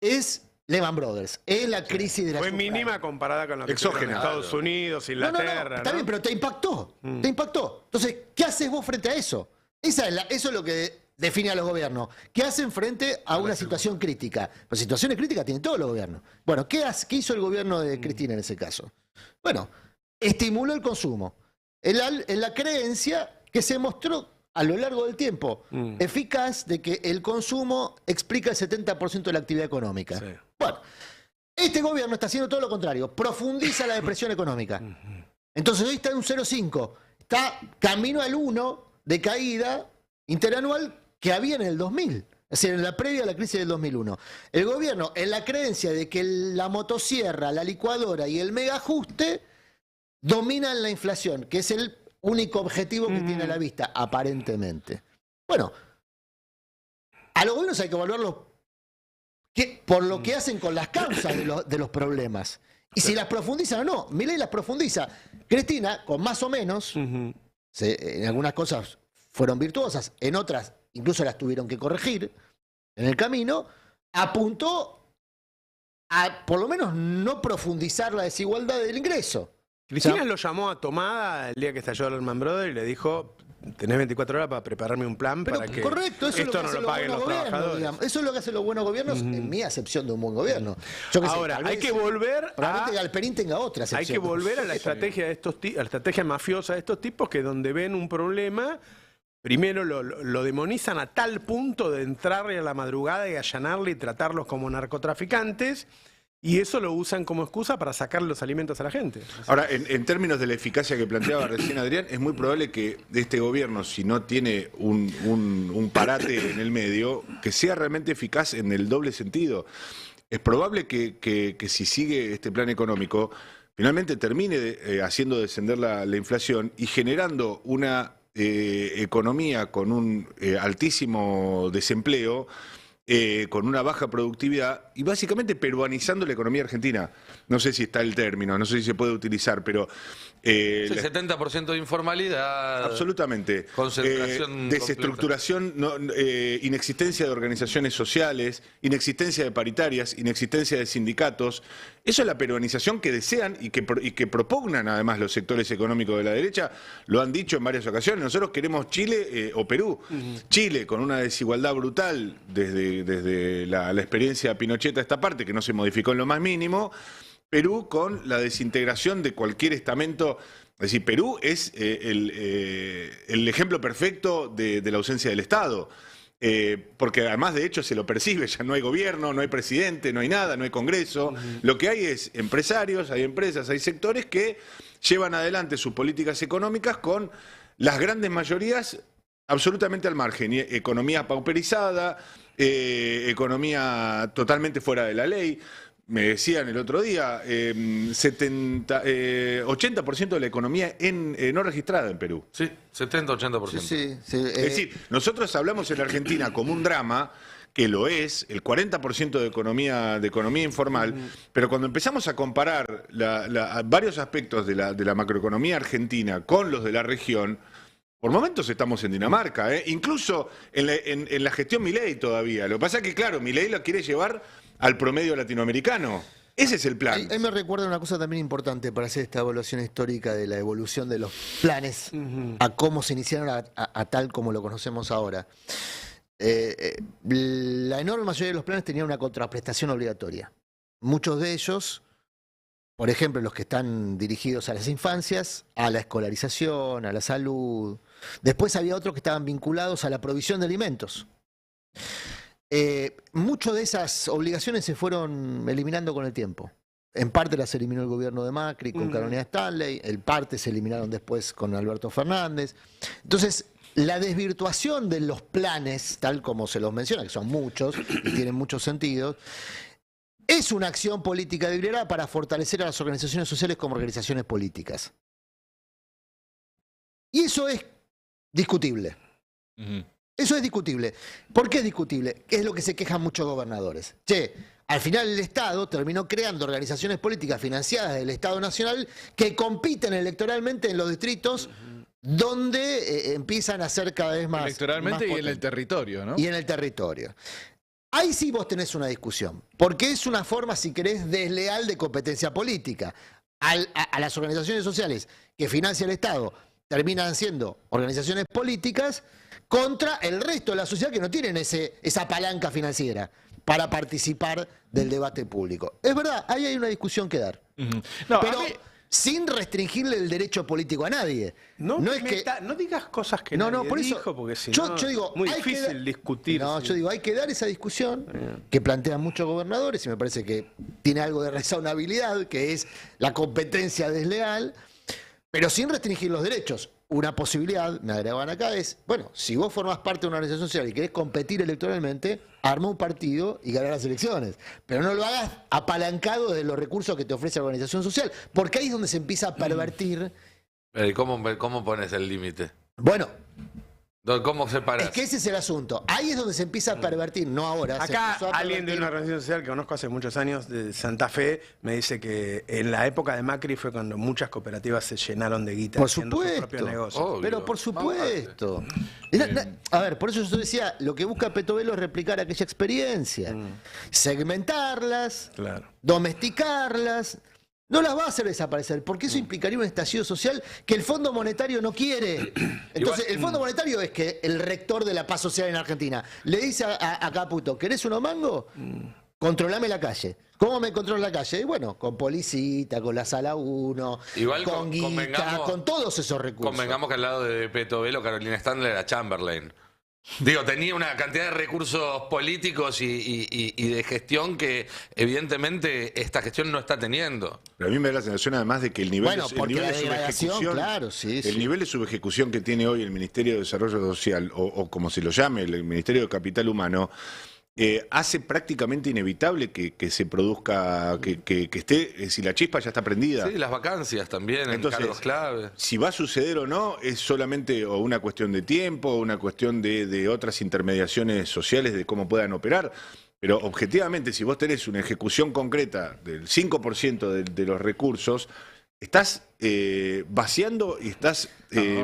es Lehman Brothers. Es la crisis de la Fue subprime. mínima comparada con lo que Exógena. tuvieron Estados Unidos, No, no, Inglaterra. está bien, pero te impactó. Te impactó. Entonces, ¿qué haces vos frente a eso? Eso es lo que define a los gobiernos. ¿Qué hacen frente a una situación crítica? Pues situaciones críticas tienen todos los gobiernos. Bueno, ¿qué hizo el gobierno de Cristina en ese caso? Bueno, estimuló el consumo. En la creencia que se mostró a lo largo del tiempo eficaz de que el consumo explica el 70% de la actividad económica. Sí. Bueno, este gobierno está haciendo todo lo contrario, profundiza la depresión económica. Entonces hoy está en un 0,5, está camino al 1 de caída interanual que había en el 2000, es decir, en la previa a la crisis del 2001. El gobierno, en la creencia de que la motosierra, la licuadora y el mega ajuste dominan la inflación, que es el único objetivo que tiene a la vista, aparentemente. Bueno, a los gobiernos hay que evaluarlos por lo que hacen con las causas de los problemas. Y si las profundizan o no. Milei las profundiza. Cristina, con más o menos, en algunas cosas fueron virtuosas, en otras incluso las tuvieron que corregir en el camino, apuntó a por lo menos no profundizar la desigualdad del ingreso. Cristina O sea, lo llamó a Tomada el día que estalló Lehman Brothers y le dijo, tenés 24 horas para prepararme un plan pero para que correcto, eso es lo esto que no hacen lo los paguen buenos los gobiernos, trabajadores. digamos. Eso es lo que hacen los buenos gobiernos, en mi acepción de un buen gobierno. Yo qué sé, Ahora, tal hay vez que volver a... probablemente Galperín tenga otra acepción. Hay que volver a la estrategia de estos a la estrategia mafiosa de estos tipos que donde ven un problema, primero lo demonizan a tal punto de entrarle a la madrugada y allanarle y tratarlos como narcotraficantes, y eso lo usan como excusa para sacar los alimentos a la gente. Ahora, en términos de la eficacia que planteaba recién Adrián, es muy probable que este gobierno, si no tiene un parate en el medio, que sea realmente eficaz en el doble sentido. Es probable que si sigue este plan económico, finalmente termine haciendo descender la inflación y generando una economía con un altísimo desempleo con una baja productividad y básicamente peruanizando la economía argentina. No sé si está el término, no sé si se puede utilizar, pero... Sí, 70% de informalidad. Absolutamente. Concentración desestructuración, inexistencia de organizaciones sociales, inexistencia de paritarias, inexistencia de sindicatos. Eso es la peruanización que desean y que propugnan además los sectores económicos de la derecha. Lo han dicho en varias ocasiones. Nosotros queremos Chile o Perú. Chile con una desigualdad brutal desde la experiencia de Pinochet a esta parte, que no se modificó en lo más mínimo. Perú con la desintegración de cualquier estamento. Es decir, Perú es el ejemplo perfecto de la ausencia del Estado. Porque además de hecho se lo percibe, ya no hay gobierno, no hay presidente, no hay nada, no hay congreso. Lo que hay es empresarios, hay empresas, hay sectores que llevan adelante sus políticas económicas con las grandes mayorías absolutamente al margen. Y economía pauperizada, economía totalmente fuera de la ley. Me decían el otro día, 80% de la economía no registrada en Perú. Sí, 70-80%. Sí, Es decir, nosotros hablamos en Argentina como un drama, que lo es, el 40% de economía informal, pero cuando empezamos a comparar varios aspectos de la macroeconomía argentina con los de la región, por momentos estamos en Dinamarca, incluso en la gestión Milei todavía. Lo que pasa es que, claro, Milei lo quiere llevar al promedio latinoamericano. Ese es el plan. Ahí me recuerda una cosa también importante para hacer esta evaluación histórica de la evolución de los planes a cómo se iniciaron a tal como lo conocemos ahora. La enorme mayoría de los planes tenían una contraprestación obligatoria. Muchos de ellos, por ejemplo, los que están dirigidos a las infancias, a la escolarización, a la salud. Después había otros que estaban vinculados a la provisión de alimentos. Muchas de esas obligaciones se fueron eliminando con el tiempo. En parte las eliminó el gobierno de Macri con Carolina Stanley, en parte se eliminaron después con Alberto Fernández. Entonces, la desvirtuación de los planes, tal como se los menciona, que son muchos y tienen muchos sentidos, es una acción política deliberada para fortalecer a las organizaciones sociales como organizaciones políticas. Y eso es discutible. Eso es discutible. ¿Por qué es discutible? Que es lo que se quejan muchos gobernadores. Che, al final el Estado terminó creando organizaciones políticas financiadas del Estado Nacional que compiten electoralmente en los distritos donde empiezan a ser cada vez más electoralmente más y en el territorio, ¿no? Y en el territorio. Ahí sí vos tenés una discusión, porque es una forma, si querés, desleal de competencia política. A las organizaciones sociales que financia el Estado terminan siendo organizaciones políticas contra el resto de la sociedad que no tienen esa palanca financiera para participar del debate público. Es verdad, ahí hay una discusión que dar. No, pero sin restringirle el derecho político a nadie. No digas cosas que nadie por eso, dijo, porque si yo no, digo, muy difícil discutir. No, yo digo, hay que dar esa discusión que plantean muchos gobernadores y me parece que tiene algo de razonabilidad, que es la competencia desleal, pero sin restringir los derechos. Una posibilidad, me agregaban acá, es, bueno, si vos formás parte de una organización social y querés competir electoralmente, arma un partido y ganá las elecciones. Pero no lo hagas apalancado de los recursos que te ofrece la organización social, porque ahí es donde se empieza a pervertir. ¿Cómo pones el límite? Bueno, ¿Cómo separas? es que ese es el asunto. Ahí es donde se empieza a pervertir, no ahora. Acá se empezó a alguien de pervertir. una organización social que conozco hace muchos años, de Santa Fe, me dice que en la época de Macri fue cuando muchas cooperativas se llenaron de guita Por haciendo sus supuesto. propios negocios. Obvio. Pero por supuesto. A ver, por eso yo decía, lo que busca Petovelo es replicar aquella experiencia. Segmentarlas, Claro. domesticarlas. No las va a hacer desaparecer, porque eso implicaría un estallido social que el Fondo Monetario no quiere. Entonces, el Fondo Monetario es que el rector de la paz social en Argentina le dice a Caputo, ¿querés unos mangos? Controlame la calle. ¿Cómo me controlo la calle? Y bueno, con Policita, con la Sala 1, Igual con guita, convengamos- con todos esos recursos. Convengamos que al lado de Petovelo, Carolina Stanley era Chamberlain. Digo, tenía una cantidad de recursos políticos y de gestión que evidentemente esta gestión no está teniendo. Pero a mí me da la sensación además de que el nivel, Bueno, el porque nivel la de degradación, subejecución, claro, sí, el sí. nivel de subejecución que tiene hoy el Ministerio de Desarrollo Social, o como se lo llame, el Ministerio de Capital Humano, hace prácticamente inevitable que se produzca, que esté, si la chispa ya está prendida. Sí, las vacancias también, en Entonces, cargos clave. Si va a suceder o no, es solamente o una cuestión de tiempo, o una cuestión de otras intermediaciones sociales de cómo puedan operar. Pero objetivamente, si vos tenés una ejecución concreta del 5% de los recursos, estás vaciando y estás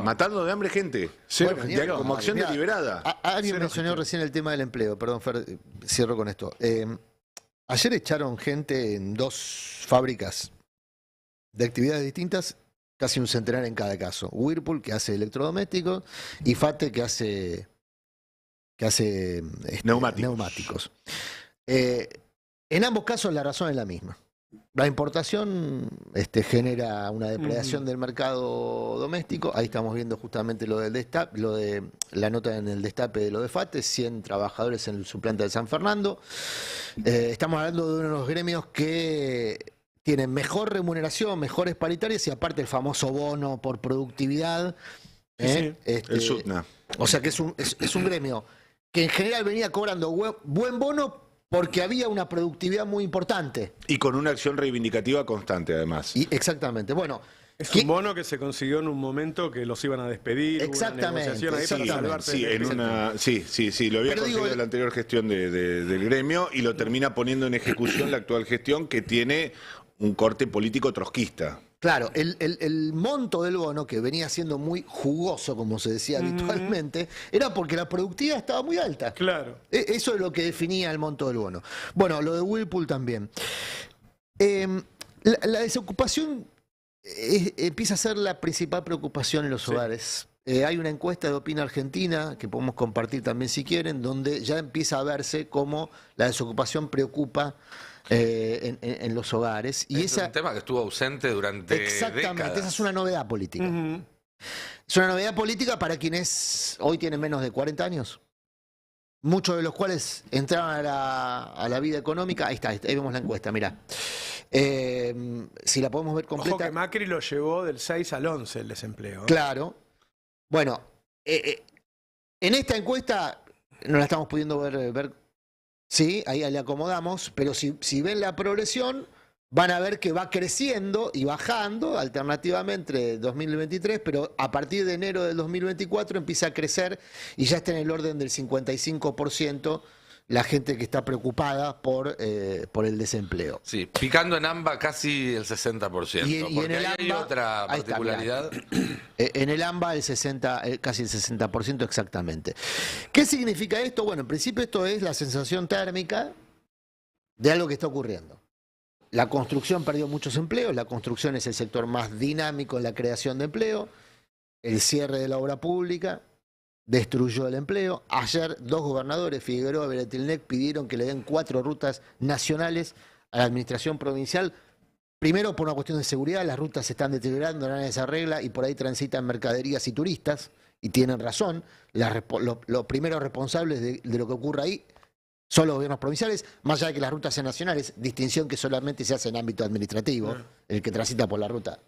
matando de hambre gente. Bueno, Como acción mirá, deliberada. Alguien mencionó recién el tema del empleo. Perdón, Fer, cierro con esto. Ayer echaron gente en 2 fábricas de actividades distintas, casi un centenar en cada caso. Whirlpool, que hace electrodomésticos, y FATE, que hace neumáticos. En ambos casos la razón es la misma. La importación genera una depredación del mercado doméstico. Ahí estamos viendo justamente lo del destape, lo de la nota en el destape de lo de FATE, 100 trabajadores en su planta de San Fernando. Estamos hablando de uno de los gremios que tienen mejor remuneración, mejores paritarias y aparte el famoso bono por productividad. El SUTNA. O sea que es un gremio que en general venía cobrando buen bono porque había una productividad muy importante. Y con una acción reivindicativa constante, además. Exactamente. Bueno, es un bono que se consiguió en un momento que los iban a despedir. Exactamente. Hubo una negociación ahí para salvarse. Sí, lo había conseguido la anterior gestión del gremio y lo termina poniendo en ejecución la actual gestión, que tiene un corte político trotskista. Claro, el monto del bono, que venía siendo muy jugoso, como se decía habitualmente, era porque la productividad estaba muy alta. Claro. Eso es lo que definía el monto del bono. Bueno, lo de Whirlpool también. La desocupación empieza a ser la principal preocupación en los hogares. Hay una encuesta de Opina Argentina, que podemos compartir también si quieren, donde ya empieza a verse cómo la desocupación preocupa en los hogares. Y es un tema que estuvo ausente durante exactamente, décadas. esa es una novedad política. Es una novedad política para quienes hoy tienen menos de 40 años. Muchos de los cuales entraron a la vida económica. Ahí está, ahí vemos la encuesta, mirá. Si la podemos ver completa. Ojo que Macri lo llevó del 6 al 11 el desempleo. Claro. Bueno, en esta encuesta no la estamos pudiendo ver. Sí, ahí le acomodamos, pero si ven la progresión, van a ver que va creciendo y bajando alternativamente entre 2023, pero a partir de enero del 2024 empieza a crecer y ya está en el orden del 55% la gente que está preocupada por el desempleo. Sí, picando en AMBA casi el 60%. Y porque en el ahí hay AMBA, otra ahí está, particularidad. En el AMBA casi el 60% exactamente. ¿Qué significa esto? Bueno, en principio esto es la sensación térmica de algo que está ocurriendo. La construcción perdió muchos empleos, la construcción es el sector más dinámico en la creación de empleo, el cierre de la obra pública destruyó el empleo. Ayer 2 gobernadores, Figueroa y Beretilnec, pidieron que le den 4 rutas nacionales a la administración provincial. Primero, por una cuestión de seguridad, las rutas se están deteriorando, nadie se arregla y por ahí transitan mercaderías y turistas, y tienen razón. Los primeros responsables de lo que ocurre ahí son los gobiernos provinciales, más allá de que las rutas sean nacionales, distinción que solamente se hace en ámbito administrativo, el que transita por la ruta.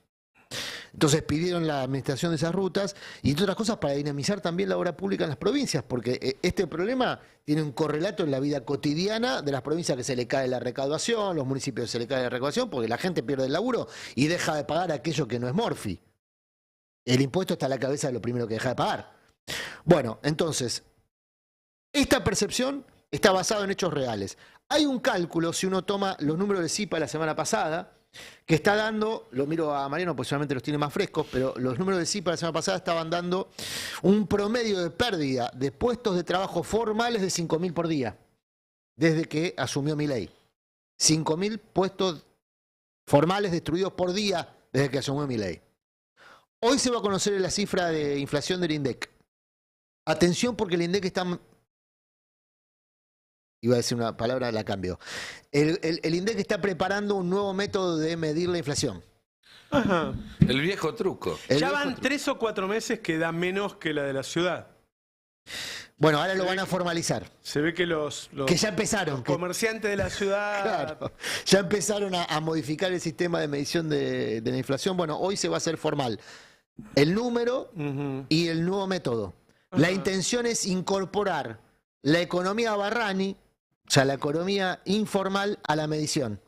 Entonces pidieron la administración de esas rutas y entre otras cosas para dinamizar también la obra pública en las provincias, porque este problema tiene un correlato en la vida cotidiana de las provincias, que se le cae la recaudación, los municipios se le cae la recaudación, porque la gente pierde el laburo y deja de pagar aquello que no es morfi. El impuesto está a la cabeza de lo primero que deja de pagar. Bueno, entonces, esta percepción está basada en hechos reales. Hay un cálculo, si uno toma los números del CIPA la semana pasada, que está dando, lo miro a Mariano porque solamente los tiene más frescos, pero los números del CIPA la semana pasada estaban dando un promedio de pérdida de puestos de trabajo formales de 5.000 por día, desde que asumió Milei. 5.000 puestos formales destruidos por día desde que asumió Milei. Hoy se va a conocer la cifra de inflación del INDEC. Atención, porque el INDEC está... Iba a decir una palabra, la cambio. El INDEC está preparando un nuevo método de medir la inflación. Ajá. El viejo truco. Ya van 3 o 4 meses que da menos que la de la ciudad. Bueno, ahora lo van a formalizar. Se ve que los que ya empezaron. Los comerciantes de la ciudad... Claro, ya empezaron a modificar el sistema de medición de la inflación. Bueno, hoy se va a hacer formal el número y el nuevo método. La intención es incorporar la economía Barrani, O sea, la economía informal a la medición.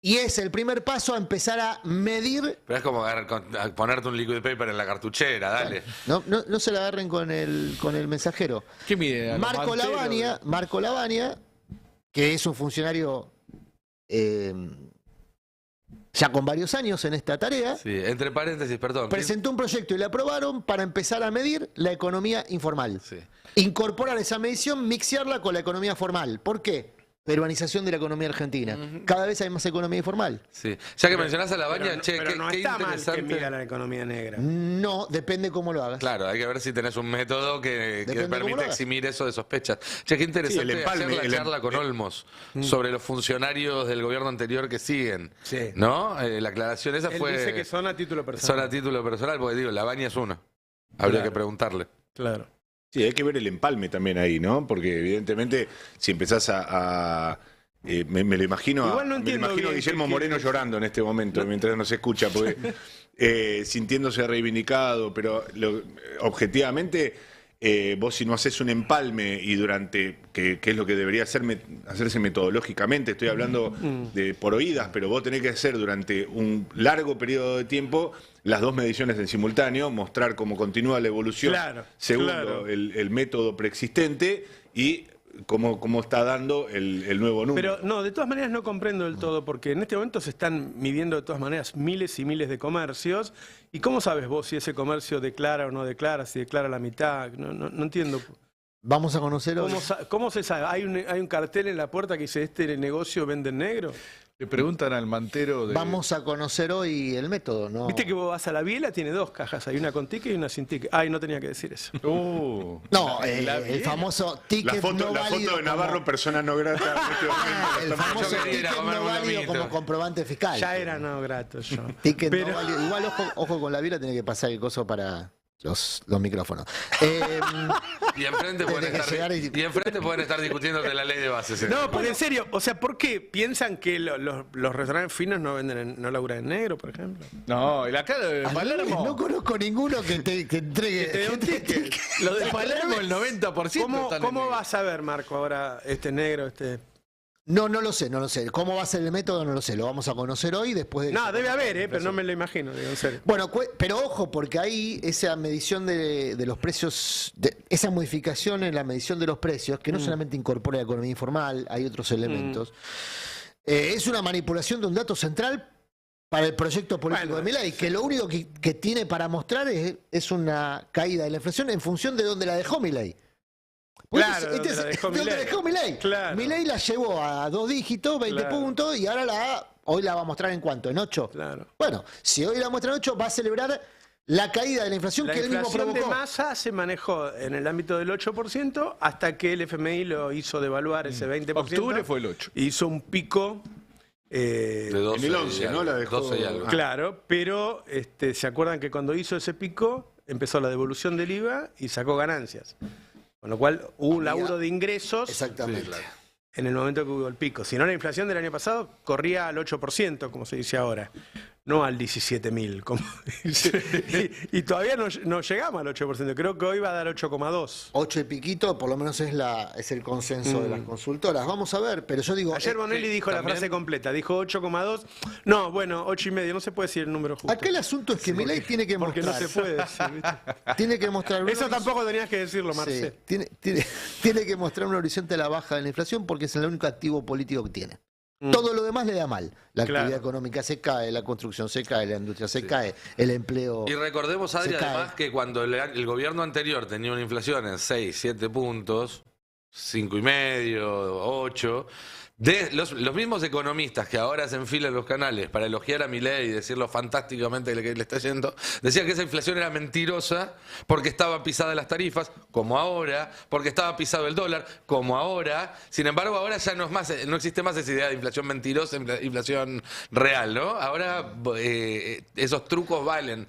Y es el primer paso a empezar a medir. Pero es como a ponerte un liquid paper en la cartuchera, dale. No se la agarren con el mensajero. ¿Qué mide? Marco Lavagna, que es un funcionario ya con varios años en esta tarea, Sí, entre paréntesis, perdón. presentó un proyecto y lo aprobaron para empezar a medir la economía informal. Sí. Incorporar esa medición, mixearla con la economía formal. ¿Por qué? Peruanización de la economía argentina. Cada vez hay más economía informal. Sí. Ya que mencionás a Lavagna, che, pero qué, no qué está mal que interesante. mira la economía negra. No, depende cómo lo hagas. Claro, hay que ver si tenés un método que Depende cómo lo permite hagas. eximir eso de sospechas. Che, qué interesante Sí, el empalme, hacer la el charla con Olmos sobre los funcionarios del gobierno anterior que siguen. Sí. ¿No? La aclaración esa Él fue... dice que son a título son personal. a título personal, porque digo, Lavagna es uno. Habría Claro. que preguntarle. Claro. Sí, hay que ver el empalme también ahí, ¿no? Porque evidentemente si empezás me lo imagino, Igual no me lo entiendo imagino a bien Guillermo qué Moreno quiere llorando en este momento mientras nos escucha, porque sintiéndose reivindicado, pero objetivamente vos si no haces un empalme y durante, que es lo que debería hacerse metodológicamente, estoy hablando de por oídas, pero vos tenés que hacer durante un largo periodo de tiempo las dos mediciones en simultáneo, mostrar cómo continúa la evolución Claro, según claro. el método preexistente y cómo está dando el nuevo número. Pero no, de todas maneras no comprendo del todo, porque en este momento se están midiendo de todas maneras miles y miles de comercios. ¿Y cómo sabes vos si ese comercio declara o no declara, si declara la mitad? No entiendo. Vamos a conocer hoy. ¿Cómo se sabe? ¿Hay un cartel en la puerta que dice este negocio vende en negro? Le preguntan al mantero de... Vamos a conocer hoy el método, ¿no? Viste que vos vas a la biela, tiene dos cajas, hay una con ticket y una sin ticket. Ay, no tenía que decir eso. No, La el biela. famoso ticket La foto, no la válido foto de Navarro, como- persona no grata. en este momento. el famoso Yo quería ir a ticket comer no un válido lomito. como comprobante fiscal. Ya era no grato yo. Ticket Pero- no válido. Igual ojo con la biela, tiene que pasar el coso para los micrófonos. Y enfrente pueden Desde que estar, llegara y enfrente pueden estar discutiendo de la ley de bases. No, pero en serio, o sea, ¿por qué piensan que los restaurantes finos no venden, no laburan en negro, por ejemplo? No, y acá lo de al revés, Palermo... no conozco ninguno que entregue. Que te dé un ticket. Lo de Palermo, el 90% ¿Cómo están en vas negro. a saber, Marco, ahora este negro, este...? No lo sé. ¿Cómo va a ser el método? No lo sé. Lo vamos a conocer hoy después de... No, debe haber, pero no me lo imagino, digo, en serio. Bueno, pero ojo, porque ahí esa medición de los precios, esa modificación en la medición de los precios, que no solamente incorpora la economía informal, hay otros elementos, es una manipulación de un dato central para el proyecto político Bueno, de Milei, que lo único que tiene para mostrar es una caída de la inflación en función de dónde la dejó Milei. Claro, de dónde la dejó ¿de dónde Milei? la dejó Milei? Claro. Milei la llevó a 2 dígitos, 20 Claro. puntos, y ahora hoy la va a mostrar en cuánto, en 8. Claro. Bueno, si hoy la muestra en 8, va a celebrar la caída de la inflación La que él mismo inflación de provocó. masa se manejó en el ámbito del 8% hasta que el FMI lo hizo devaluar ese 20%. Octubre fue el 8. Hizo un pico. De 12 En el 11, y algo, ¿no? La dejó- 12 y algo. Claro, pero ¿se acuerdan que cuando hizo ese pico empezó la devolución del IVA y sacó ganancias? Con lo cual hubo un laburo de ingresos Exactamente. en el momento que hubo el pico. Si no, la inflación del año pasado corría al 8%, como se dice ahora, no al 17.000, como dice. Y todavía no llegamos al 8%, creo que hoy va a dar 8,2%. 8 y piquito, por lo menos es el consenso de las consultoras. Vamos a ver, pero yo digo... Ayer Bonelli dijo la también- frase completa, dijo 8,2%. No, bueno, 8,5%, no se puede decir el número justo. acá el asunto es que Milei tiene que Porque mostrar... no se puede decir, ¿viste? Tiene que mostrar... Eso tampoco tenías que decirlo, Sí, Marcelo. tiene que mostrar un horizonte a la baja de la inflación porque es el único activo político que tiene. Todo lo demás le da mal. La Claro. actividad económica se cae, la construcción se cae, la industria se cae, el empleo... Y recordemos, Adri, Se cae. además, que cuando el gobierno anterior tenía una inflación en 6, 7 puntos, 5,5, 8, los mismos economistas que ahora se enfilan en los canales para elogiar a Milei y decir lo fantásticamente que le está yendo, decían que esa inflación era mentirosa porque estaban pisadas las tarifas, como ahora, porque estaba pisado el dólar, como ahora. Sin embargo, ahora ya no existe más esa idea de inflación mentirosa, inflación real, ¿no? Ahora esos trucos valen.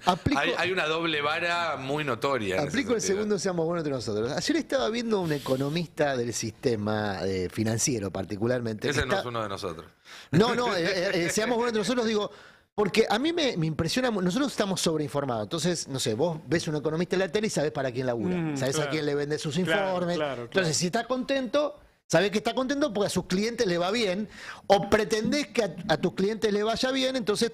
Hay una doble vara muy notoria. en ese Aplico el sentido. segundo, seamos buenos entre nosotros. Ayer estaba viendo un economista del sistema financiero particularmente. Ese que no está- es uno de nosotros. No, seamos buenos entre nosotros, digo, porque a mí me impresiona, nosotros estamos sobreinformados, entonces, no sé, vos ves un economista en la tele y sabés para quién labura, sabés a claro. quién le vende sus Claro, informes, claro, claro. entonces si está contento, Sabés que está contento porque a sus clientes le va bien, o pretendés que a tus clientes le vaya bien, entonces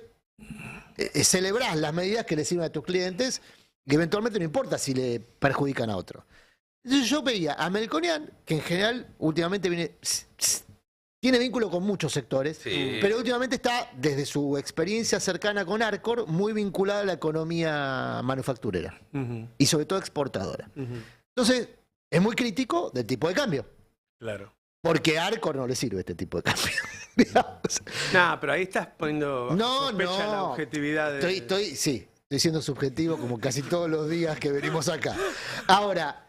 celebrás las medidas que le sirven a tus clientes, que eventualmente no importa si le perjudican a otro. Entonces yo veía a Melconian, que en general últimamente tiene vínculo con muchos sectores, Sí. pero últimamente está, desde su experiencia cercana con Arcor, muy vinculada a la economía manufacturera Ujú, y sobre todo exportadora. ujú. Entonces, es muy crítico del tipo de cambio, Claro. porque a Arcor no le sirve este tipo de cambio. Digamos. No, pero ahí estás poniendo bajo No, sospecha no. la objetividad de... Sí, estoy siendo subjetivo como casi todos los días que venimos acá. Ahora,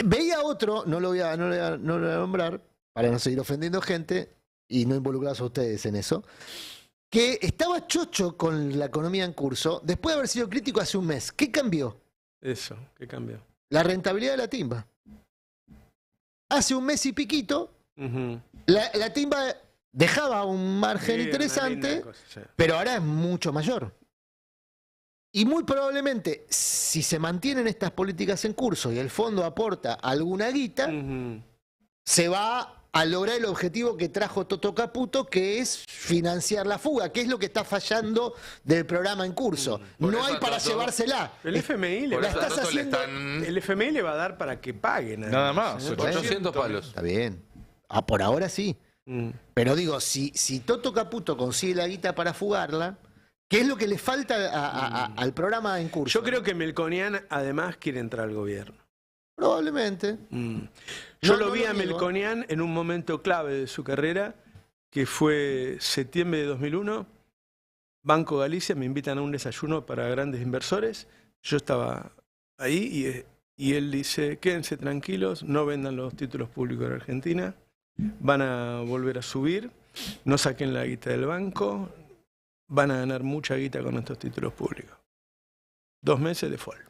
veía otro, no lo voy a nombrar, para no seguir ofendiendo gente y no involucrarlos a ustedes en eso, que estaba chocho con la economía en curso después de haber sido crítico hace un mes. ¿Qué cambió? Eso, ¿qué cambió? La rentabilidad de la timba. Hace un mes y piquito, Ujú. la timba dejaba un margen Sí, una interesante, linda cosa, sí. pero ahora es mucho mayor. Y muy probablemente, si se mantienen estas políticas en curso y el fondo aporta alguna guita, Ujú. se va a lograr el objetivo que trajo Toto Caputo, que es financiar la fuga, que es lo que está fallando del programa en curso. Por No eso hay a para Toto- llevársela. El FMI le Por va eso a a dar... Toto le haciendo- están El FMI le va a dar para que paguen. Nada más, ¿eh? 800 palos. Está bien. Ah, por ahora sí. Mm. Pero digo, si Toto Caputo consigue la guita para fugarla, ¿qué es lo que le falta al programa en curso? Yo creo que Melconian además quiere entrar al gobierno. Probablemente. Mm. Yo No, lo no vi lo a niego. Melconian en un momento clave de su carrera, que fue septiembre de 2001. Banco Galicia me invitan a un desayuno para grandes inversores. Yo estaba ahí y él dice, quédense tranquilos, no vendan los títulos públicos de Argentina, van a volver a subir, no saquen la guita del banco, van a ganar mucha guita con estos títulos públicos. 2 meses de fall.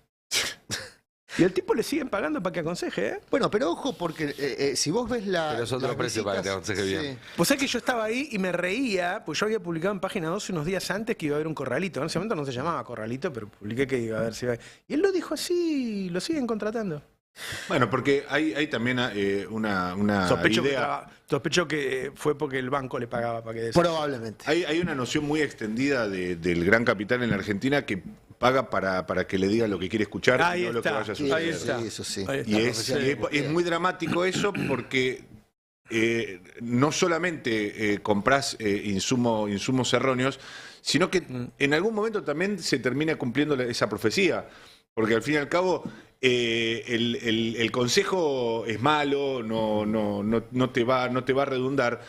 Y al tipo le siguen pagando para que aconseje, ¿eh? Bueno, pero ojo, porque si vos ves la. Pero es otro las precio para que visitas- aconseje bien. Pues es que yo estaba ahí y me reía, pues yo había publicado en Página 12 unos días antes que iba a haber un corralito. En ese momento no se llamaba corralito, pero publiqué que iba a haber si iba a... Y él lo dijo así, lo siguen contratando. Bueno, porque hay también una Sospecho que fue porque el banco le pagaba para que des... Probablemente. Hay una noción muy extendida del gran capital en la Argentina que paga para que le diga lo que quiere escuchar Ahí y no lo que está, vaya a Sí, suceder. ahí está. sí, eso sí. Ahí está. Y Profesional. es muy dramático eso porque no solamente compras insumos erróneos, sino que en algún momento también se termina cumpliendo esa profecía. Porque al fin y al cabo el consejo es malo, no te va a redundar,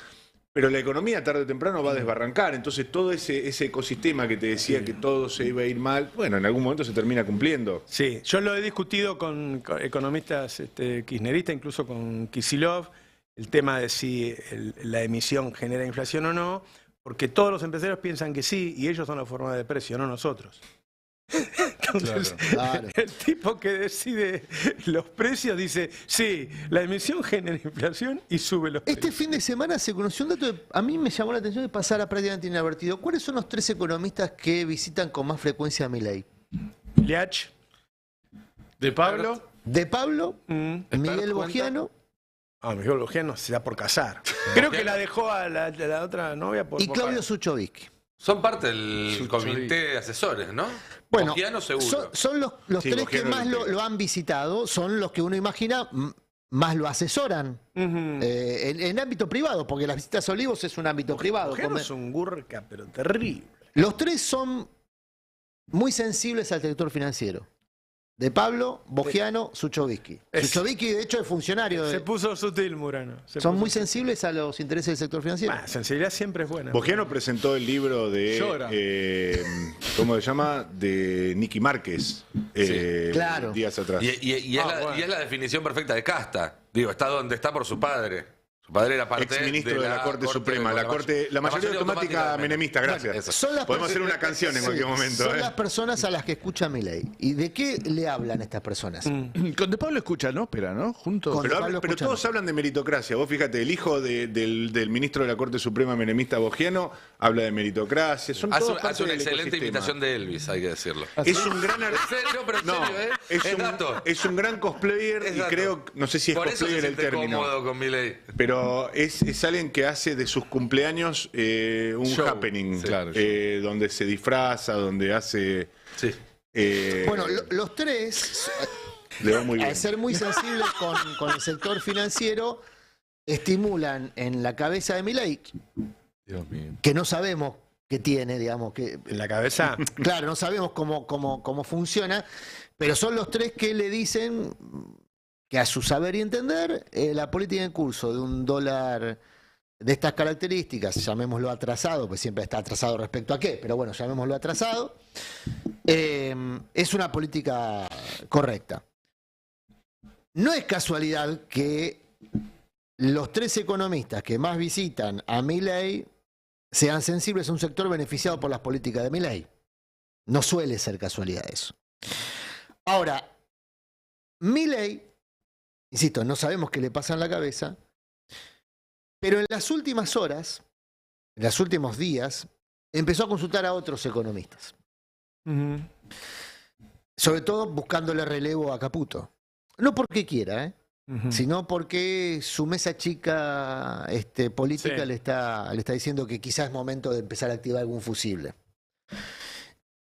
pero la economía tarde o temprano va a desbarrancar. Entonces todo ese ecosistema que te decía que todo se iba a ir mal, bueno, en algún momento se termina cumpliendo. Sí, yo lo he discutido con economistas kirchneristas, incluso con Kicillof, el tema de si la emisión genera inflación o no, porque todos los empresarios piensan que sí y ellos son la forma de precio, no nosotros. Entonces, Claro. el tipo que decide los precios dice, sí, la emisión genera inflación y sube los Este precios. fin de semana se conoció un dato, a mí me llamó la atención de pasar a prácticamente inadvertido. ¿Cuáles son los 3 economistas que visitan con más frecuencia a Milei? Liach, De Pablo, De Pablo, Miguel cuenta. Bogiano Miguel Bogiano se da por casar. Creo que la dejó a la otra novia por y Claudio por- Suchovicki. Son parte del Su comité de asesores, ¿no? Bueno, Bogiano seguro. son los Sí, 3 que Bogiano más lo lo han visitado, son los que uno imagina más lo asesoran Ujú. en ámbito privado, porque las visitas a Olivos es un ámbito privado. Bogiano es un gurka, pero terrible. Los 3 son muy sensibles al sector financiero. De Pablo, Bogiano, Suchovicki. Es- Suchovicki, de hecho, es funcionario. Se puso sutil, Murano. Son muy sensibles a los intereses del sector financiero. Sensibilidad siempre es buena. Bogiano presentó el libro Llora. ¿cómo se llama? De Nicky Márquez. Claro. Días atrás. Y es bueno. la definición perfecta de casta. Digo, está donde está por su padre. Su padre era parte exministro de la Corte Suprema, la mayoría automática menemista, gracias. Eso. Son las Podemos hacer personas- una canción en sí, cualquier momento. Son las personas a las que escucha Milei. ¿Y de qué le hablan estas personas? Con De Pablo escucha, ¿no? Espera, ¿no? Juntos. Con- Pero, Pablo pero escucha. todos hablan de meritocracia. Vos fíjate, el hijo del ministro de la Corte Suprema menemista Bogiano habla de meritocracia. Son todos parte Hace una del excelente ecosistema. imitación de Elvis, hay que decirlo. Es un gran En serio, pero en No, serio, ¿eh? es, dato. es un gran cosplayer Es y dato. creo, no sé si es Por eso se cosplayer el siente término, cómodo con Milei. pero es alguien que hace de sus cumpleaños un Show. happening, Sí, claro, donde se disfraza, donde hace... Sí. Bueno, los tres, le va muy bien. al ser muy sensibles con el sector financiero, estimulan en la cabeza de Milei, Dios mío. que no sabemos qué tiene, digamos, que En la cabeza. claro, no sabemos cómo funciona, pero son los tres que le dicen que a su saber y entender, la política en curso de un dólar de estas características, llamémoslo atrasado, pues siempre está atrasado respecto a qué, pero bueno, llamémoslo atrasado, es una política correcta. No es casualidad que los tres economistas que más visitan a Milei sean sensibles a un sector beneficiado por las políticas de Milei. No suele ser casualidad eso. Ahora, Milei, insisto, no sabemos qué le pasa en la cabeza, pero en las últimas horas, en los últimos días, empezó a consultar a otros economistas, Ujú. sobre todo buscándole relevo a Caputo. No porque quiera, Ujú. sino porque su mesa chica política Sí. le está diciendo que quizás es momento de empezar a activar algún fusible.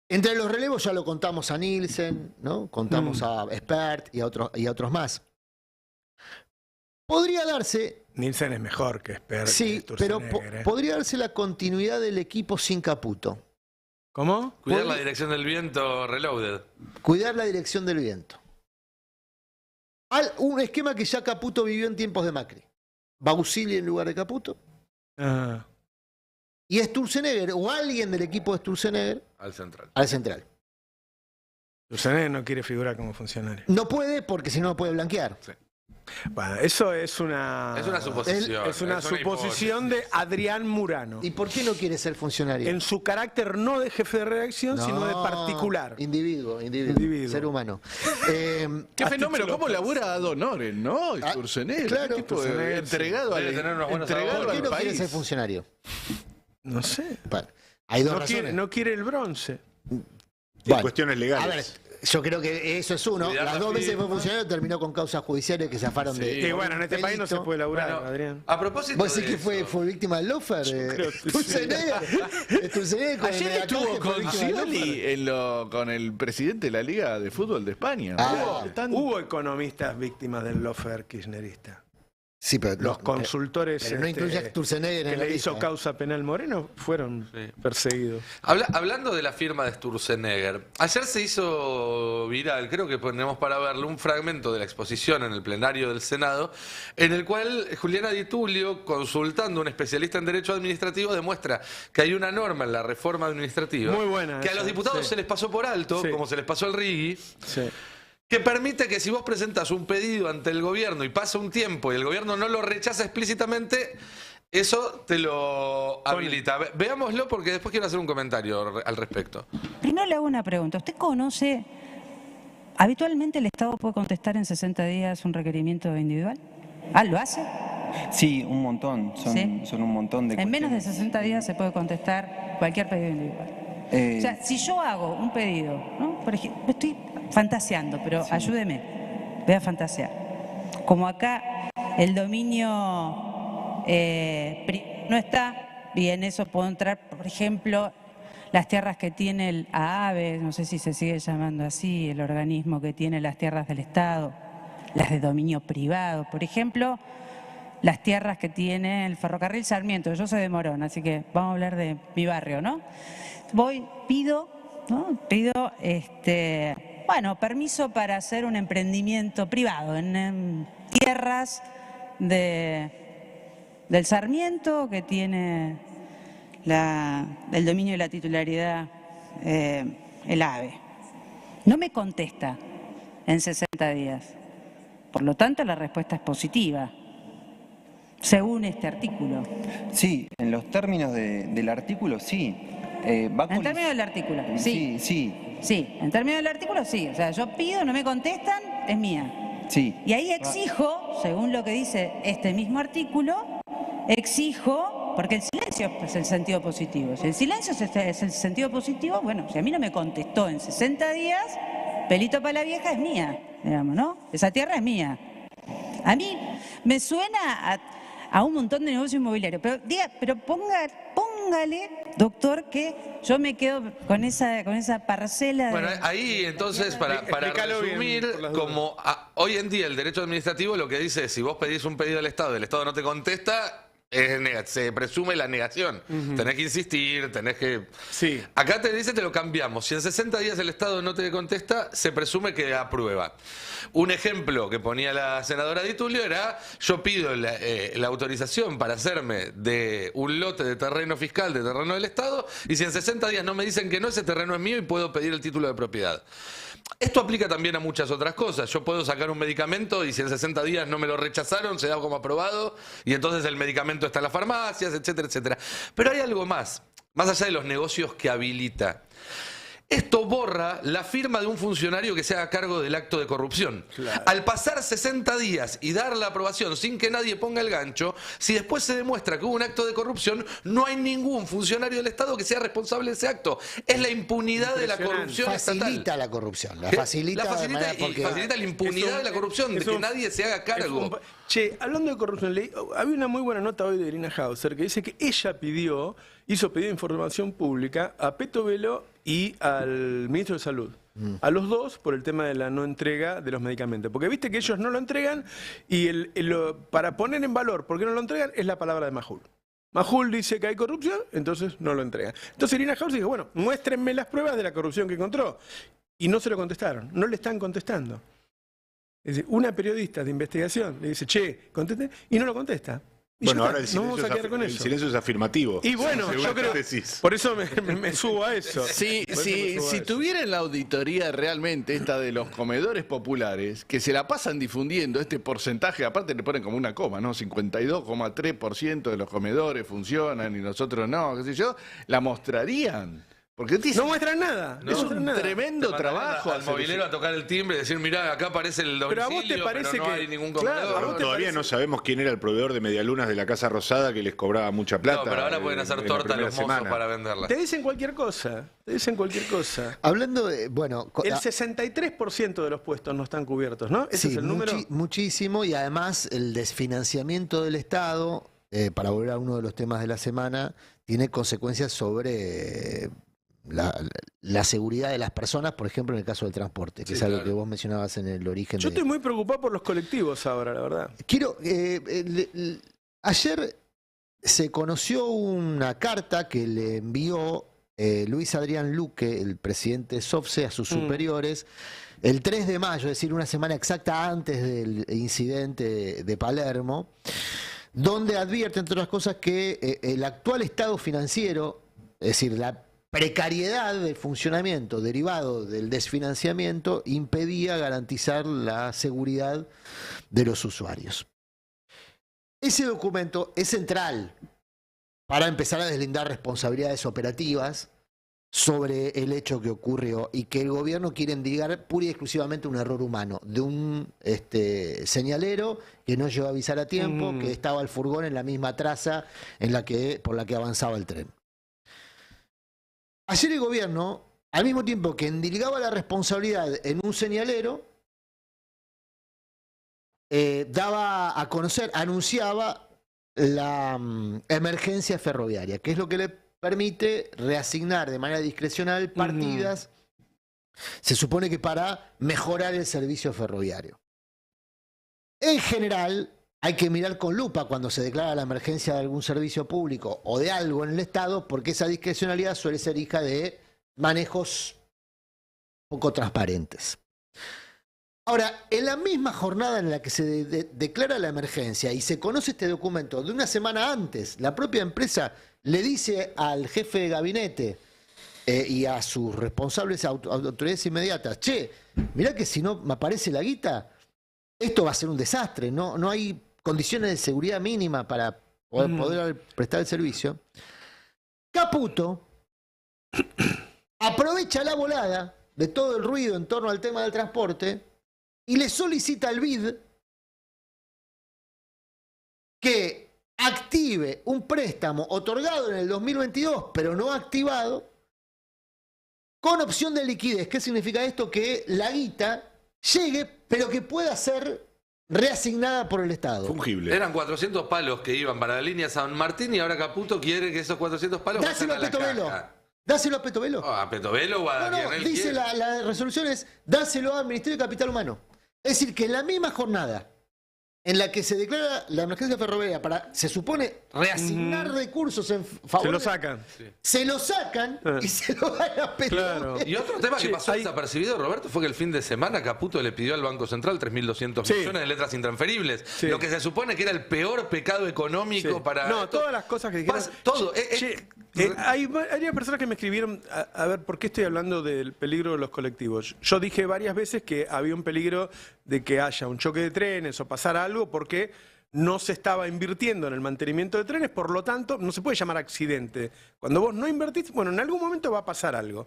Entre los relevos ya lo contamos a Nielsen, ¿no? Contamos a Expert y a otros más. Podría darse, Nielsen es mejor que Sperr. sí, que pero Sturzenegger, ¿eh? podría darse la continuidad del equipo sin Caputo. ¿Cómo? Cuidar la dirección del viento reloaded. Cuidar la dirección del viento. Un esquema que ya Caputo vivió en tiempos de Macri. Bausili en lugar de Caputo. Ah. Y Sturzenegger, o alguien del equipo de Sturzenegger, Al central. al central. Sturzenegger no quiere figurar como funcionario. No puede porque si no lo puede blanquear. Bueno, eso es una... Es una suposición. Es una suposición de Adrián Murano. ¿Y por qué no quiere ser funcionario? En su carácter no de jefe de redacción, No, sino de particular. Individuo, Individuo. ser humano. Qué fenómeno, cómo labura a Donoren, ¿no? Ah, Sturzenegger, claro. qué tipo de- Sturzenegger, entregado Debe al, tener unos buenos entregado ¿Por qué al no quiere país. ser funcionario? No sé. Bueno, hay dos No razones. quiere, no quiere el bronce. Bueno, Cuestiones legales. a ver, yo creo que eso es uno. Cuidar Las la dos veces fue firma. funcionario, terminó con causas judiciales que zafaron de. Que bueno, en este país no se puede laburar, Bueno, Adrián. a propósito ¿Vos decís de que fue, eso, fue víctima del lofer? creo que sí. Sturzenegger con Ayer el estuvo ataque fue con víctima del lofer. Scioli con el presidente de la Liga de Fútbol de España. Ah. Están- Hubo economistas víctimas del lofer kirchnerista. Sí, pero Los consultores pero no incluye a Sturzenegger que en la le hizo lista. causa penal Moreno fueron Sí. perseguidos. Hablando de la firma de Sturzenegger, ayer se hizo viral, creo que ponemos para verlo, un fragmento de la exposición en el plenario del Senado, en el cual Juliana Di Tullio, consultando a un especialista en derecho administrativo, demuestra que hay una norma en la reforma administrativa Muy buena que a esa, los diputados sí. se les pasó por alto, Sí. como se les pasó al Rigui, Sí. que permite que si vos presentas un pedido ante el gobierno y pasa un tiempo y el gobierno no lo rechaza explícitamente, eso te lo habilita. Veámoslo porque después quiero hacer un comentario al respecto. Primero le hago una pregunta. ¿Usted conoce, habitualmente el Estado puede contestar en 60 días un requerimiento individual? Ah, ¿lo hace? Sí, un montón. ¿Sí? Son un montón de En menos de cuestiones. 60 días se puede contestar cualquier pedido individual. O sea, si yo hago un pedido, ¿no? Por ejemplo, estoy fantaseando, pero ayúdeme, voy a fantasear. Como acá el dominio no está, y en eso puedo entrar, por ejemplo, las tierras que tiene el AAVE, no sé si se sigue llamando así, el organismo que tiene las tierras del Estado, las de dominio privado, por ejemplo, las tierras que tiene el ferrocarril Sarmiento. Yo soy de Morón, así que vamos a hablar de mi barrio, ¿no? Pido bueno, permiso para hacer un emprendimiento privado en tierras del Sarmiento, que tiene el dominio y la titularidad el AVE. No me contesta en 60 días. Por lo tanto, la respuesta es positiva. Según este artículo. Sí, en los términos del artículo, sí. En términos del artículo, sí. Sí, sí, Sí, en términos del artículo, sí. O sea, yo pido, no me contestan, es mía. sí. Y ahí exijo, según lo que dice este mismo artículo, exijo, porque el silencio es el sentido positivo. Si el silencio es el sentido positivo, bueno, si a mí no me contestó en 60 días, pelito para la vieja es mía, digamos, ¿no? Esa tierra es mía. A mí me suena a un montón de negocio inmobiliario, pero póngale, doctor, que yo me quedo con esa parcela. Bueno, ahí entonces, para Explícalo bien, resumir, por las dudas. como hoy en día el derecho administrativo lo que dice es, si vos pedís un pedido del Estado y el Estado no te contesta, se presume la negación. Tenés que insistir, tenés que... Sí. Acá te dice, te lo cambiamos. Si en 60 días el Estado no te contesta, se presume que aprueba. Un ejemplo que ponía la senadora Di Tulio era, yo pido la autorización para hacerme de un lote de terreno fiscal, de terreno del Estado, y si en 60 días no me dicen que no, ese terreno es mío y puedo pedir el título de propiedad. Esto aplica también a muchas otras cosas. Yo puedo sacar un medicamento y si en 60 días no me lo rechazaron, se da como aprobado y entonces el medicamento está en las farmacias, etcétera, etcétera. Pero hay algo más allá de los negocios que habilita. Esto borra la firma de un funcionario que se haga cargo del acto de corrupción. Claro. Al pasar 60 días y dar la aprobación sin que nadie ponga el gancho, si después se demuestra que hubo un acto de corrupción, no hay ningún funcionario del Estado que sea responsable de ese acto. Es la impunidad de la corrupción estatal. Facilita la corrupción. La Que facilita, la de facilita manera y porque facilita la impunidad de la corrupción, de que nadie se haga cargo. Che, hablando de corrupción, había una muy buena nota hoy de Irina Hauser que dice que ella hizo pedido de información pública a Peto Velo y al ministro de Salud. A los dos por el tema de la no entrega de los medicamentos. Porque viste que ellos no lo entregan y para poner en valor por qué no lo entregan es la palabra de Majul. Majul dice que hay corrupción, entonces no lo entregan. Entonces Irina Hauser dijo, bueno, muéstrenme las pruebas de la corrupción que encontró. Y no se lo contestaron, no le están contestando. Es decir, una periodista de investigación le dice, che, conteste, y no lo contesta. Y Bueno, ya ahora está, el no vamos a quedar con el eso. silencio es afirmativo. Y bueno, según yo la creo, tesis. por eso me subo a eso. Si Por eso me subo a eso. tuvieran la auditoría realmente esta de los comedores populares, que se la pasan difundiendo este porcentaje, aparte le ponen como una coma, ¿no? 52,3% de los comedores funcionan y nosotros no, qué sé yo, la mostrarían. Porque No muestran nada. es un tremendo Te mandan trabajo. al hacer movilero eso. a tocar el timbre y decir, mirá, acá aparece el domicilio, Pero a vos te parece pero no que- hay ningún claro, comedor. a vos te Todavía parece- no sabemos quién era el proveedor de medialunas de la Casa Rosada que les cobraba mucha plata. No, pero ahora pueden hacer en la torta primera los mozos semana. para venderla. Te dicen cualquier cosa. Te dicen cualquier cosa. Hablando de, bueno, El 63% de los puestos no están cubiertos, ¿no? Ese sí, es el número. muchísimo, y además el desfinanciamiento del Estado, para volver a uno de los temas de la semana, tiene consecuencias sobre la seguridad de las personas, por ejemplo, en el caso del transporte, que Sí, es algo claro. que vos mencionabas en el origen. Yo estoy muy preocupado por los colectivos ahora, la verdad. Quiero, ayer se conoció una carta que le envió Luis Adrián Luque, el presidente SOFSE, a sus superiores, el 3 de mayo, es decir, una semana exacta antes del incidente de Palermo, donde advierte, entre otras cosas, que el actual estado financiero, es decir, la precariedad del funcionamiento derivado del desfinanciamiento, impedía garantizar la seguridad de los usuarios. Ese documento es central para empezar a deslindar responsabilidades operativas sobre el hecho que ocurrió y que el gobierno quiere endilgar pura y exclusivamente un error humano, de un señalero que no llegó a avisar a tiempo, que estaba el furgón en la misma traza por la que avanzaba el tren. Ayer el gobierno, al mismo tiempo que endilgaba la responsabilidad en un señalero, daba a conocer, anunciaba la emergencia ferroviaria, que es lo que le permite reasignar de manera discrecional partidas, se supone que para mejorar el servicio ferroviario. En general, hay que mirar con lupa cuando se declara la emergencia de algún servicio público o de algo en el Estado, porque esa discrecionalidad suele ser hija de manejos poco transparentes. Ahora, en la misma jornada en la que se declara la emergencia y se conoce este documento de una semana antes, la propia empresa le dice al jefe de gabinete y a sus responsables autoridades inmediatas, che, mirá que si no me aparece la guita, esto va a ser un desastre, no hay condiciones de seguridad mínima para poder prestar el servicio, Caputo aprovecha la volada de todo el ruido en torno al tema del transporte y le solicita al BID que active un préstamo otorgado en el 2022, pero no activado, con opción de liquidez. ¿Qué significa esto? Que la guita llegue, pero que pueda ser reasignada por el Estado. Fungible. Eran 400 palos que iban para la línea San Martín y ahora Caputo quiere que esos 400 palos Dáselo vayan a Petovelo. caja. Dáselo a Petovelo. Oh, a Petovelo o a No, quien él dice quiera. la resolución es dáselo al Ministerio de Capital Humano. Es decir, que en la misma jornada en la que se declara la emergencia ferroviaria para, se supone, reasignar recursos en favor Se lo de- sacan. se lo sacan y se lo dan a Petovelo. Claro. Y otro tema que Sí, pasó hay- desapercibido, Roberto, fue que el fin de semana Caputo le pidió al Banco Central 3.200 Sí. millones de letras intransferibles. Sí. Lo que se supone que era el peor pecado económico Sí. para... No, todas las cosas que dijeron. Todo. Che, hay varias personas que me escribieron, a ver, ¿por qué estoy hablando del peligro de los colectivos? Yo dije varias veces que había un peligro de que haya un choque de trenes o pasara algo porque no se estaba invirtiendo en el mantenimiento de trenes, por lo tanto, no se puede llamar accidente. Cuando vos no invertís, bueno, en algún momento va a pasar algo.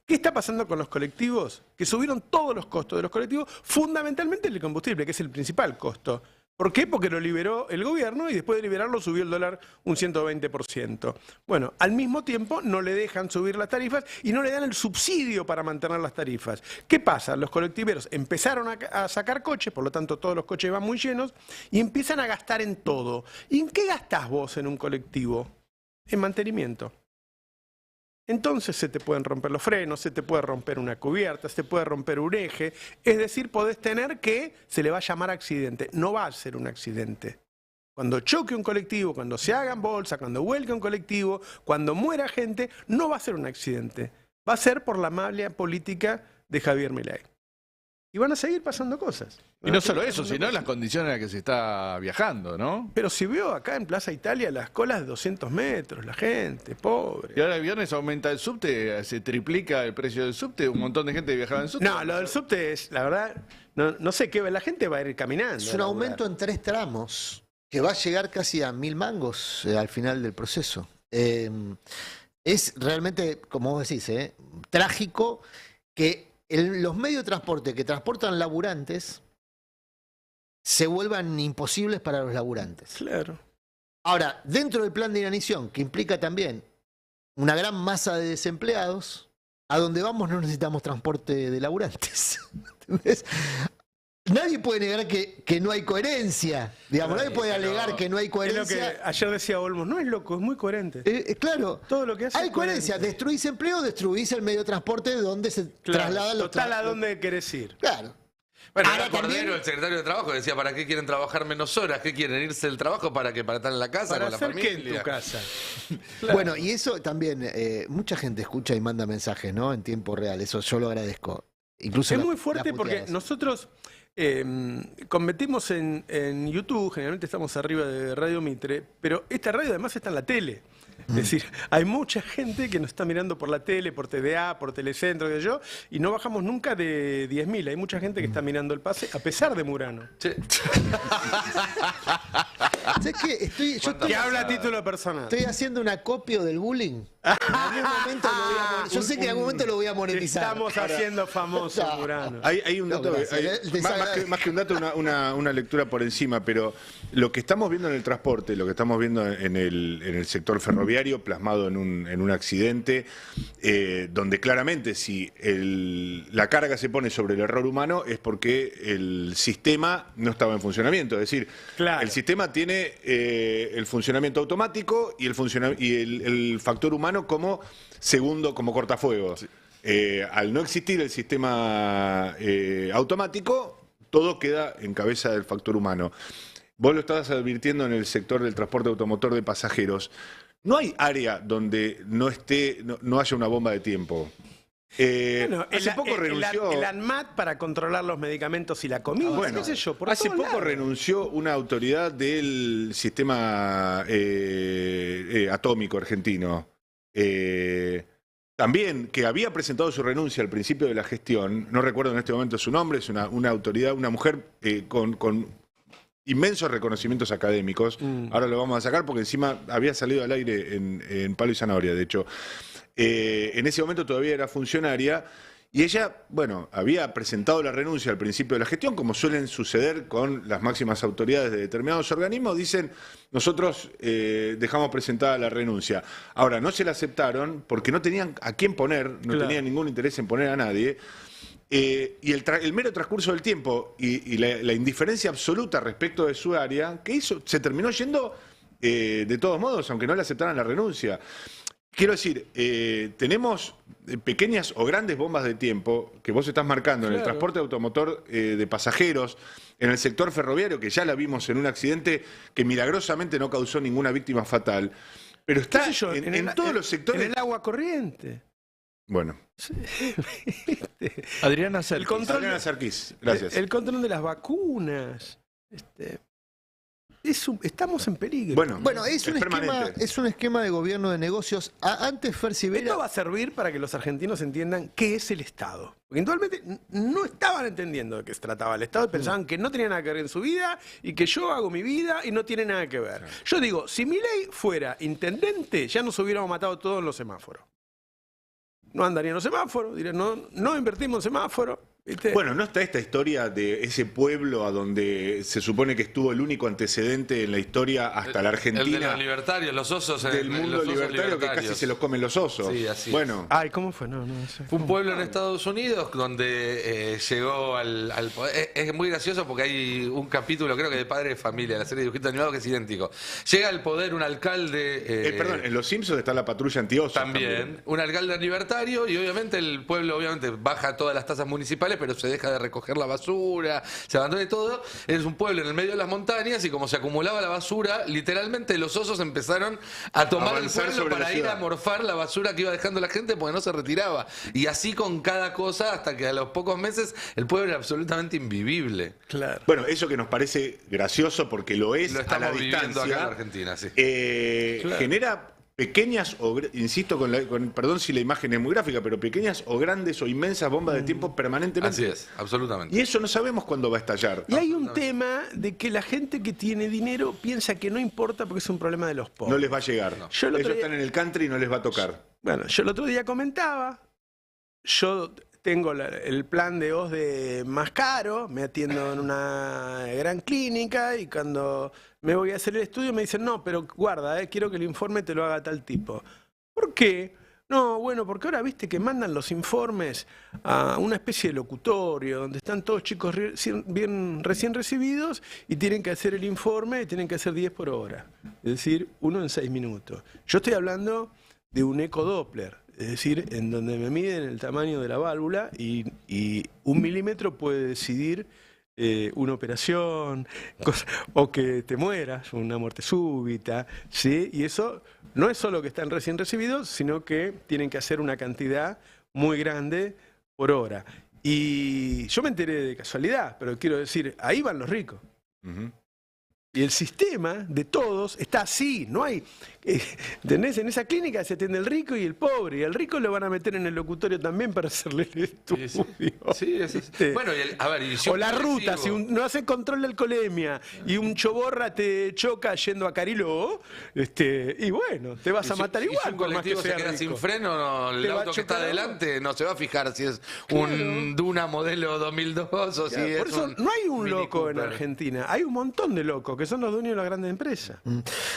¿Qué está pasando con los colectivos? Que subieron todos los costos de los colectivos, fundamentalmente el combustible, que es el principal costo. ¿Por qué? Porque lo liberó el gobierno y después de liberarlo subió el dólar un 120%. Bueno, al mismo tiempo no le dejan subir las tarifas y no le dan el subsidio para mantener las tarifas. ¿Qué pasa? Los colectiveros empezaron a sacar coches, por lo tanto todos los coches van muy llenos, y empiezan a gastar en todo. ¿Y en qué gastás vos en un colectivo? En mantenimiento. Entonces se te pueden romper los frenos, se te puede romper una cubierta, se te puede romper un eje. Es decir, podés tener que se le va a llamar accidente. No va a ser un accidente. Cuando choque un colectivo, cuando se hagan bolsa, cuando vuelque un colectivo, cuando muera gente, no va a ser un accidente. Va a ser por la mala política de Javier Milei. Y van a seguir pasando cosas. Y no solo eso, sino las condiciones en las que se está viajando, ¿no? Pero si veo acá en Plaza Italia las colas de 200 metros, la gente, pobre. Y ahora el viernes aumenta el subte, se triplica el precio del subte, un montón de gente viajaba en subte. No, lo del subte es, la verdad, no sé qué, la gente va a ir caminando. Es un aumento en 3 tramos que va a llegar casi a 1.000 mangos al final del proceso. Es realmente, como vos decís, trágico que los medios de transporte que transportan laburantes se vuelvan imposibles para los laburantes. Claro. Ahora, dentro del plan de inanición, que implica también una gran masa de desempleados, a donde vamos no necesitamos transporte de laburantes. ¿Entendés? Nadie puede negar que no hay coherencia. Digamos, nadie puede alegar que no hay Es lo que coherencia. ayer decía Olmos, no es loco, es muy coherente. Claro, Todo lo que hace hay es coherencia. coherente. Destruís empleo, destruís el medio de transporte donde se Claro, trasladan los total, ¿a tra- dónde querés ir? Claro. Bueno, Ahora era Cordero, también- el secretario de Trabajo, decía, ¿para qué quieren trabajar menos horas? ¿Qué quieren? ¿Irse del trabajo para que para estar en la casa ¿Para con la hacer qué familia? en tu casa? Bueno, y eso también, mucha gente escucha y manda mensajes, ¿no? En tiempo real, eso yo lo agradezco. Incluso Es la- muy fuerte las porque puteadas. nosotros competimos en YouTube, generalmente estamos arriba de Radio Mitre, pero esta radio además está en la tele. Es decir, hay mucha gente que nos está mirando por la tele, por TDA, por Telecentro, qué sé yo, y no bajamos nunca de 10.000. Hay mucha gente que está mirando el pase, a pesar de Murano. Che, ¿Sabés qué? Yo Que habla a título personal. estoy haciendo un acopio del bullying. En algún momento lo voy a yo sé que en algún momento lo voy a monetizar. Estamos haciendo famoso No. Murano. Hay un No, dato, gracias. Les agradezco. más que un dato, una lectura por encima, pero lo que estamos viendo en el transporte, lo que estamos viendo en el sector ferroviario, plasmado en un accidente, donde claramente si la carga se pone sobre el error humano es porque el sistema no estaba en funcionamiento. Es decir, Claro. el sistema tiene el funcionamiento automático y el factor humano como segundo, como cortafuegos. Al no existir el sistema automático, todo queda en cabeza del factor humano. Vos lo estabas advirtiendo en el sector del transporte automotor de pasajeros. No hay área donde no haya una bomba de tiempo. Bueno, Hace poco renunció. el ANMAT para controlar los medicamentos y la comida, Bueno, qué sé yo, por hace todos poco lados. renunció una autoridad del sistema atómico argentino. También, que había presentado su renuncia al principio de la gestión, no recuerdo en este momento su nombre, es una autoridad, una mujer con inmensos reconocimientos académicos. Ahora lo vamos a sacar porque encima había salido al aire en Palo y Zanahoria, de hecho. En ese momento todavía era funcionaria y ella, bueno, había presentado la renuncia al principio de la gestión, como suelen suceder con las máximas autoridades de determinados organismos. Dicen, nosotros dejamos presentada la renuncia. Ahora, no se la aceptaron porque no tenían a quién poner, no tenían ningún interés en poner a nadie. Y el mero transcurso del tiempo y la indiferencia absoluta respecto de su área, que hizo, se terminó yendo de todos modos, aunque no le aceptaran la renuncia. Quiero decir, tenemos pequeñas o grandes bombas de tiempo que vos estás marcando en el transporte automotor de pasajeros, en el sector ferroviario, que ya la vimos en un accidente que milagrosamente no causó ninguna víctima fatal, pero está en todos los sectores. En el agua corriente. Bueno. Adriana Serkis. Adriana Serkis, gracias. El control de las vacunas. Estamos en peligro. Bueno, es un esquema de gobierno de negocios. Antes Fer Sivera... Esto va a servir para que los argentinos entiendan qué es el Estado. Porque actualmente no estaban entendiendo de qué se trataba el Estado y pensaban que no tenía nada que ver en su vida y que yo hago mi vida y no tiene nada que ver. Yo digo, si Milei fuera intendente, ya nos hubiéramos matado todos en los semáforos. No andarían los semáforos, dirían, no invertimos en semáforos. ¿Viste? Bueno, ¿no está esta historia de ese pueblo a donde se supone que estuvo el único antecedente en la historia hasta la Argentina? El de los libertarios, los osos. Del mundo libertario que casi se los comen los osos. Sí, así bueno. Ay, ¿cómo fue? No sé. Fue un pueblo en Estados Unidos donde llegó al poder. Es muy gracioso porque hay un capítulo, creo que de Padre de Familia, la serie de dibujitos animados, que es idéntico. Llega al poder un alcalde... perdón, en Los Simpsons está la patrulla antiosos. También. Un alcalde libertario y obviamente el pueblo baja todas las tasas municipales, pero se deja de recoger la basura, se abandona todo. Es un pueblo en el medio de las montañas y como se acumulaba la basura, literalmente los osos empezaron a tomar el pueblo para ir a morfar la basura que iba dejando la gente porque no se retiraba. Y así con cada cosa hasta que a los pocos meses el pueblo era absolutamente invivible. Claro. Bueno, eso que nos parece gracioso porque lo es Lo a estamos la viviendo distancia, acá en Argentina, sí. Genera pequeñas insisto, perdón si la imagen es muy gráfica, pero pequeñas o grandes o inmensas bombas de tiempo permanentemente. Así es, absolutamente. Y eso no sabemos cuándo va a estallar. Y hay un tema de que la gente que tiene dinero piensa que no importa porque es un problema de los pobres. No les va a llegar. No. Ellos están en el country y no les va a tocar. Bueno, yo el otro día comentaba, yo tengo el plan de OSDE más caro, me atiendo en una gran clínica y cuando me voy a hacer el estudio me dicen, no, pero guarda, quiero que el informe te lo haga tal tipo. ¿Por qué? No, bueno, porque ahora viste que mandan los informes a una especie de locutorio donde están todos chicos recién recibidos y tienen que hacer el informe y tienen que hacer 10 por hora. Es decir, 1 en 6 minutos. Yo estoy hablando de un ecodoppler. Es decir, en donde me miden el tamaño de la válvula y 1 milímetro puede decidir una operación o que te mueras, una muerte súbita, ¿sí? Y eso no es solo que están recién recibidos, sino que tienen que hacer una cantidad muy grande por hora. Y yo me enteré de casualidad, pero quiero decir, ahí van los ricos. Y el sistema de todos está así, no hay... ¿Entendés? En esa clínica se atiende el rico y el pobre, y al rico lo van a meter en el locutorio también para hacerle el estudio. Sí, eso es. Bueno, o la ruta, si no hace control de alcoholemia y un choborra te choca yendo a Cariló, y bueno, te vas a matar igual. Si un colectivo se queda sin freno, el auto que está adelante no se va a fijar si es un Duna modelo 2002 o si es por eso no hay un Mini loco en Cooper. Argentina, hay un montón de locos que son los dueños de las grandes empresas.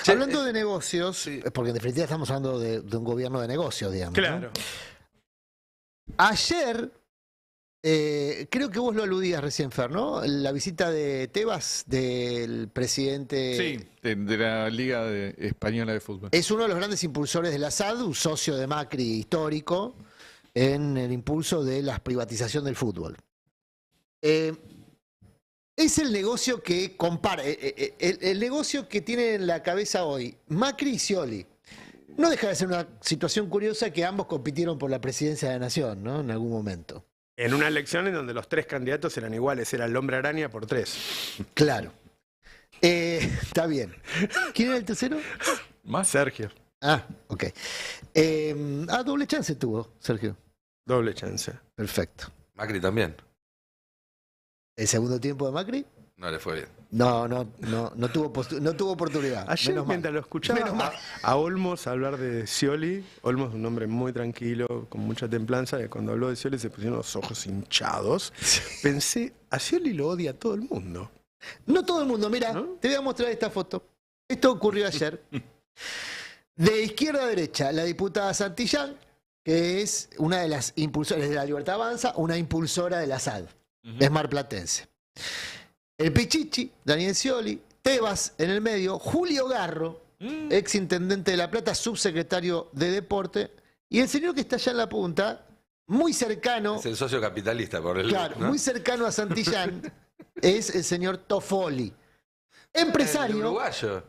Hablando de negocios, porque en definitiva estamos hablando de un gobierno de negocios, digamos. Claro. ¿No? Ayer, creo que vos lo aludías recién, Fer, ¿no? La visita de Tebas, del presidente... Sí, de la Liga Española de Fútbol. Es uno de los grandes impulsores de la SAD, un socio de Macri histórico, en el impulso de la privatización del fútbol. Es el negocio que compara, el negocio que tiene en la cabeza hoy Macri y Scioli. No deja de ser una situación curiosa que ambos compitieron por la presidencia de la Nación, ¿no? En algún momento. En una elección en donde los 3 candidatos eran iguales, era el hombre araña por 3. Claro. Está bien. ¿Quién era el tercero? Más Sergio. Ah, ok. Doble chance tuvo, Sergio. Doble chance. Perfecto. Macri también. ¿El segundo tiempo de Macri? No le fue bien. No tuvo oportunidad. Ayer, Menos mal. mientras lo escuchaba a Olmos hablar de Scioli, Olmos es un hombre muy tranquilo, con mucha templanza, y cuando habló de Scioli se pusieron los ojos hinchados. Pensé, a Scioli lo odia todo el mundo. No todo el mundo, mira, ¿No? te voy a mostrar esta foto. Esto ocurrió ayer. De izquierda a derecha, la diputada Santillán, que es una de las impulsoras de La Libertad Avanza, una impulsora de la SAD, es marplatense. El Pichichi, Daniel Scioli, Tebas en el medio, Julio Garro, ex intendente de La Plata, subsecretario de Deporte, y el señor que está allá en la punta, muy cercano, Es el socio capitalista, por el claro, ¿no? muy cercano a Santillán, es el señor Toffoli. El Empresario. uruguayo.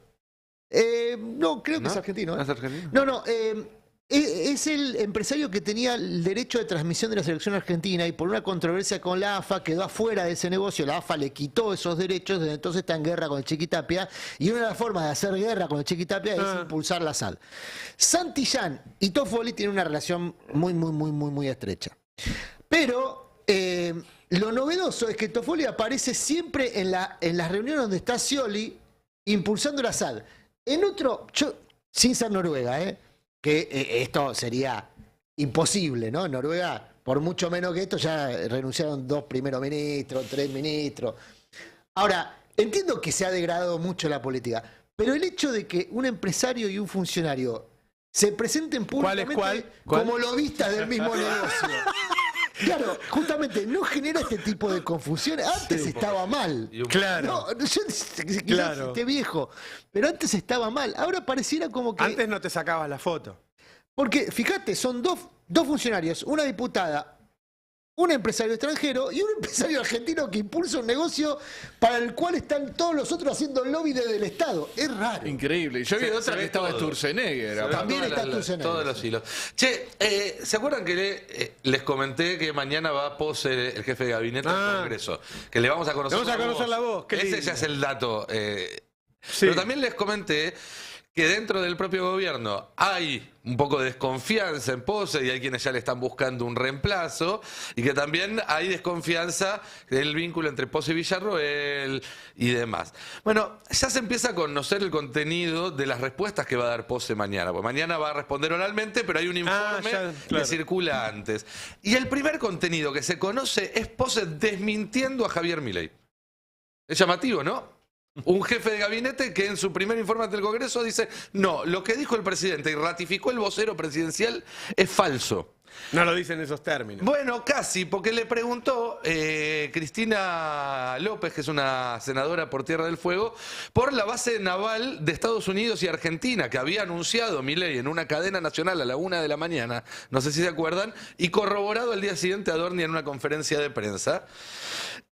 No, creo que ¿No? es argentino. ¿No es argentino? No, es el empresario que tenía el derecho de transmisión de la selección argentina y por una controversia con la AFA quedó afuera de ese negocio. La AFA le quitó esos derechos, desde entonces está en guerra con el Chiquitapia y una de las formas de hacer guerra con el Chiquitapia es impulsar la SAD. Santillán y Toffoli tienen una relación muy estrecha. Pero lo novedoso es que Toffoli aparece siempre en las reuniones donde está Scioli impulsando la SAD. En otro, sin ser Noruega, que esto sería imposible, ¿no? En Noruega, por mucho menos que esto, ya renunciaron 2 primeros ministros, 3 ministros. Ahora, entiendo que se ha degradado mucho la política, pero el hecho de que un empresario y un funcionario se presenten públicamente ¿Cuál? como lobistas del mismo negocio. Claro, justamente no genera este tipo de confusiones. Antes estaba mal. Claro. No, yo quizás Claro. esté viejo, pero antes estaba mal. Ahora pareciera como que... Antes no te sacabas la foto. Porque, fíjate, son dos funcionarios, una diputada, un empresario extranjero y un empresario argentino que impulsa un negocio para el cual están todos los otros haciendo lobby desde el Estado. Es raro. Increíble. Yo vi Se otra ve que estaba todo. Sturzenegger. Se ve También todas está las- Sturzenegger, todos los sí. hilos. Che, ¿se acuerdan que les comenté que mañana va a pose el jefe de gabinete al Congreso? Que le vamos a conocer, Le vamos a conocer la voz, qué Ese lindo. ya es el dato. Sí. Pero también les comenté que dentro del propio gobierno hay un poco de desconfianza en Pose y hay quienes ya le están buscando un reemplazo y que también hay desconfianza del vínculo entre Pose y Villarroel y demás. Bueno, ya se empieza a conocer el contenido de las respuestas que va a dar Pose mañana, porque mañana va a responder oralmente, pero hay un informe ya, que claro. circula antes. Y el primer contenido que se conoce es Pose desmintiendo a Javier Milei. Es llamativo, ¿no? Un jefe de gabinete que en su primer informe ante el Congreso dice, no, lo que dijo el presidente y ratificó el vocero presidencial es falso. No lo dicen en esos términos. Bueno, casi, porque le preguntó Cristina López, que es una senadora por Tierra del Fuego, por la base naval de Estados Unidos y Argentina, que había anunciado Milei en una cadena nacional a la 1 de la mañana, no sé si se acuerdan, y corroborado al día siguiente a Adorni en una conferencia de prensa.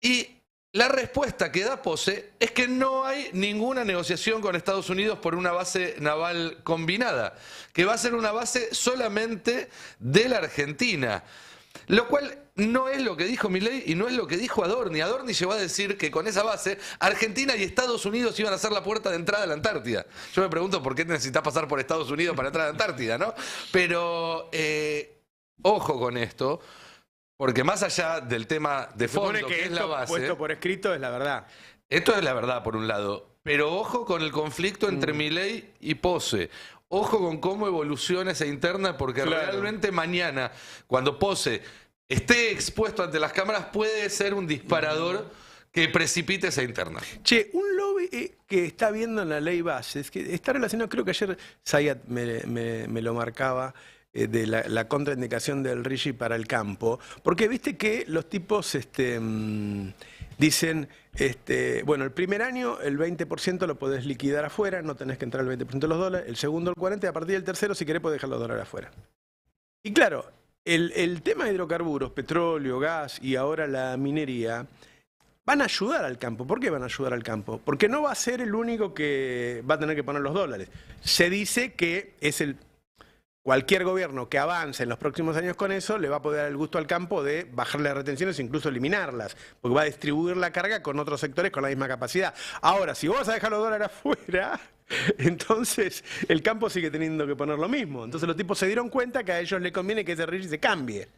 Y la respuesta que da Pose es que no hay ninguna negociación con Estados Unidos por una base naval combinada, que va a ser una base solamente de la Argentina. Lo cual no es lo que dijo Milei y no es lo que dijo Adorni. Adorni llegó a decir que con esa base Argentina y Estados Unidos iban a ser la puerta de entrada a la Antártida. Yo me pregunto por qué necesitas pasar por Estados Unidos para entrar a la Antártida, ¿no? Pero ojo con esto. Porque más allá del tema de fondo, Supone que es la esto base, puesto por escrito es la verdad. esto es la verdad por un lado, pero ojo con el conflicto entre Milei y Pose. Ojo con cómo evoluciona esa interna, porque Claro. realmente mañana, cuando Pose esté expuesto ante las cámaras, puede ser un disparador que precipite esa interna. Che, un lobby que está viendo en la ley Bases, que está relacionado, creo que ayer Zayat me lo marcaba, de la contraindicación del RIGI para el campo, porque viste que los tipos dicen, bueno, el primer año el 20% lo podés liquidar afuera, no tenés que entrar el 20% de los dólares, el segundo el 40% y a partir del tercero, si querés, podés dejar los dólares afuera. Y claro, el tema de hidrocarburos, petróleo, gas y ahora la minería, van a ayudar al campo. ¿Por qué van a ayudar al campo? Porque no va a ser el único que va a tener que poner los dólares. Se dice que es cualquier gobierno que avance en los próximos años con eso le va a poder dar el gusto al campo de bajarle las retenciones e incluso eliminarlas, porque va a distribuir la carga con otros sectores con la misma capacidad. Ahora, si vos vas a dejar los dólares afuera, entonces el campo sigue teniendo que poner lo mismo. Entonces los tipos se dieron cuenta que a ellos les conviene que ese RIGI se cambie.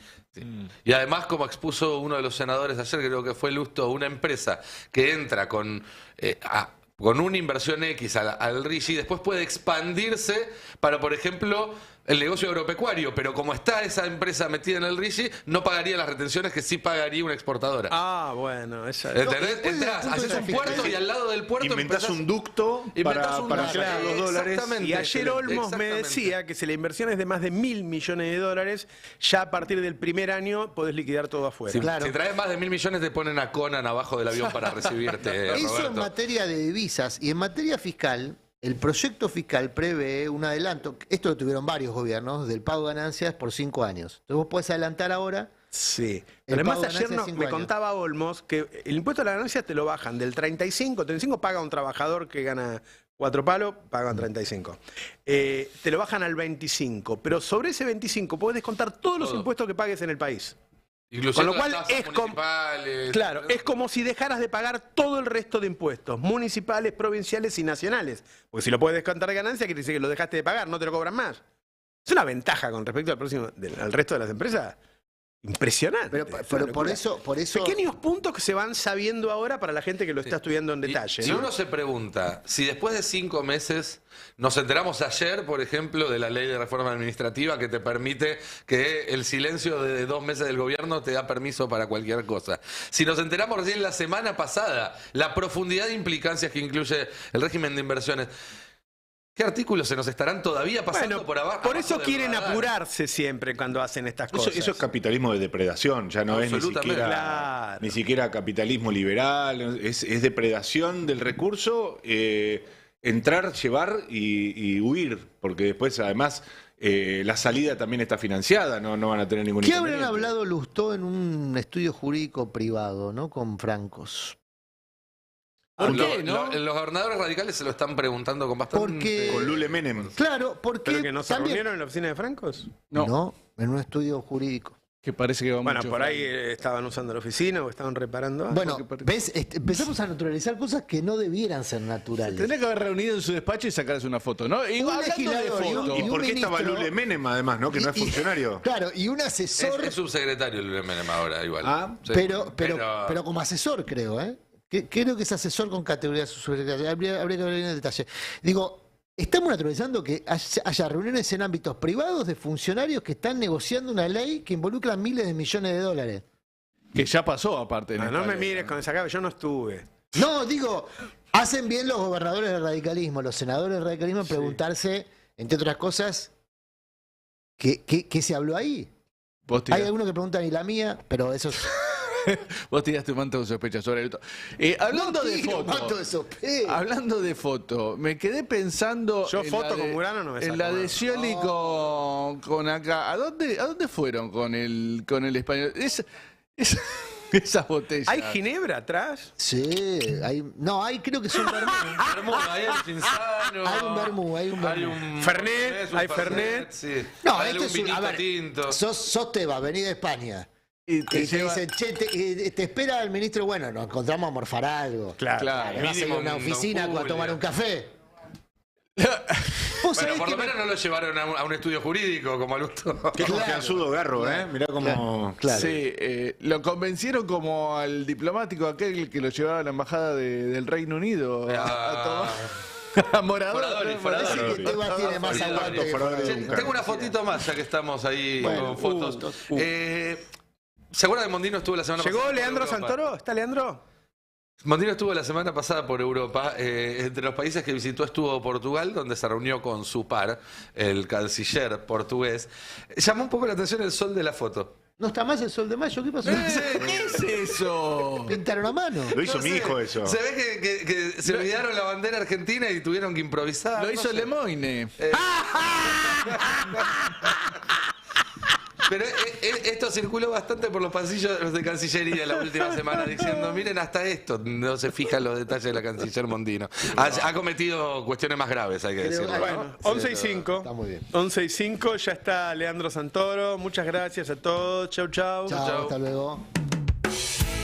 Y además, como expuso uno de los senadores ayer, creo que fue Lusto, una empresa que entra con una inversión X al RIGI, después puede expandirse para, por ejemplo, el negocio agropecuario, pero como está esa empresa metida en el RIGI, no pagaría las retenciones que sí pagaría una exportadora. Ah, bueno, esa ¿Entendés? Entrás, haces un puerto y al lado del puerto Inventás un ducto para sacar los dólares. Exactamente. Y ayer Olmos me decía que si la inversión es de más de $1.000 millones, ya a partir del primer año podés liquidar todo afuera. Si, Claro. si traes más de 1.000 millones, te ponen a Conan abajo del avión para recibirte, Eso en Roberto. materia de divisas y en materia fiscal, el proyecto fiscal prevé un adelanto, esto lo tuvieron varios gobiernos, del pago de ganancias por 5 años. Entonces vos podés adelantar ahora. Sí. El Además, pago de ayer ganancias de 5 me años. contaba Olmos que el impuesto a la ganancia te lo bajan del 35 paga un trabajador que gana 4 palos, pagan 35. Te lo bajan al 25, pero sobre ese 25 podés descontar todos los Todo. impuestos que pagues en el país. Incluyendo Con lo cual las tasas es como- municipales. Claro, es como si dejaras de pagar todo el resto de impuestos, municipales, provinciales y nacionales. Porque si lo puedes descontar de ganancia, quiere decir que lo dejaste de pagar, no te lo cobran más. Es una ventaja con respecto al resto de las empresas. Impresionante. Pero, Es una pero por locura. eso. Pequeños puntos que se van sabiendo ahora para la gente que lo está estudiando en Y detalle. si ¿no? uno se pregunta, si después de 5 meses nos enteramos ayer, por ejemplo, de la ley de reforma administrativa que te permite que el silencio de 2 meses del gobierno te da permiso para cualquier cosa. Si nos enteramos recién la semana pasada, la profundidad de implicancias que incluye el régimen de inversiones. ¿Qué artículos se nos estarán todavía pasando Bueno, por abajo? por eso del quieren radar? apurarse siempre cuando hacen estas Eso, cosas. eso es capitalismo de depredación, ya no es ni Absolutamente. siquiera, Claro. ni siquiera capitalismo liberal, es depredación del recurso, entrar, llevar y huir, porque después además la salida también está financiada, no van a tener ningún ¿Qué habrán inconveniente. hablado Lustó en un estudio jurídico privado, ¿no? Con francos? ¿Por Lo- qué, no? los gobernadores radicales se lo están preguntando con bastante... Porque- Con Lule Menem. Claro, porque ¿Pero que no se también- reunieron en la oficina de Francos? No. No, en un estudio jurídico. Que parece que va Bueno, mucho. por ahí estaban usando la oficina o estaban reparando algo. Bueno, porque- ¿ves? Empezamos a naturalizar cosas que no debieran ser naturales. Tendría que haber reunido en su despacho y sacarse una foto, ¿no? Y Un hablando de legislador y un- fotos. ¿Y un por qué estaba ministro- Lule Menem además, no? Que no es funcionario. Claro, y un asesor, Es subsecretario el Menem ahora, igual. Ah, Sí. pero como asesor, creo, ¿eh? Creo que es asesor con categoría subsecretaria. Habría que ver bien el detalle. Digo, estamos naturalizando que haya reuniones en ámbitos privados de funcionarios que están negociando una ley que involucra miles de millones de dólares. Que ya pasó, aparte. en No, esta no me ley, mires ¿no? con esa cara, yo no estuve. No, digo, hacen bien los gobernadores del radicalismo, los senadores del radicalismo, en preguntarse, entre otras cosas, ¿qué se habló ahí? Vos Hay tirás- algunos que preguntan, ¿y la mía? Pero eso es... Vos tiraste un manto de sospecha sobre el... Hablando No de tiro foto. manto de sospecha. Hablando de foto, me quedé pensando. Yo en foto la de- con Murano no me En saco la de nada. Scioli con acá. ¿A dónde fueron con el español? Esas botellas. ¿Hay ginebra atrás? Sí, hay creo que son vermú. Hay el Cinzano. Hay un vermú, hay un vermú. Hay un Fernet, un hay Fernet. Sí. No, Hay esto un es un... A vinito ver, tinto. sos Teba, vení de España. Y Y te dicen, che, te espera el ministro, bueno, nos encontramos a morfar algo. Claro. Claro. Vas a ir a una mínimo oficina Don a tomar Julio. un café. Bueno, ¿Vos sabés por que lo menos no lo llevaron a un estudio jurídico como Lusto. Qué Claro. confianzudo Garro, ¿eh? Mirá cómo... Claro. Sí, lo convencieron como al diplomático aquel que lo llevaba a la embajada del Reino Unido Ah. a Morador. Foradori. Parece que Teba tiene más Foradori. aguante que Foradori. Foradori. Tengo una fotito más, ya que estamos ahí Bueno, con fotos. ¿Se acuerdan que Mondino estuvo la semana pasada? ¿Llegó por Leandro Europa? Santoro? ¿Está Leandro? Mondino estuvo la semana pasada por Europa. Entre los países que visitó estuvo Portugal, donde se reunió con su par, el canciller portugués. Llamó un poco la atención el sol de la foto. ¿No está más el sol de mayo? ¿Qué pasó? ¿Qué es eso? Pintaron a mano. Lo hizo No mi sé, hijo eso. Se ve que se olvidaron la bandera argentina y tuvieron que improvisar. Lo no hizo sé. Lemoine. Pero esto circuló bastante por los pasillos de Cancillería la última semana, diciendo, miren, hasta esto no se fijan los detalles de la canciller Mondino. Ha cometido cuestiones más graves, hay que decirlo. Bueno, 11 y 5. Está muy bien. 11 y 5, ya está Leandro Santoro. Muchas gracias a todos. Chau, chau. Chao, hasta luego.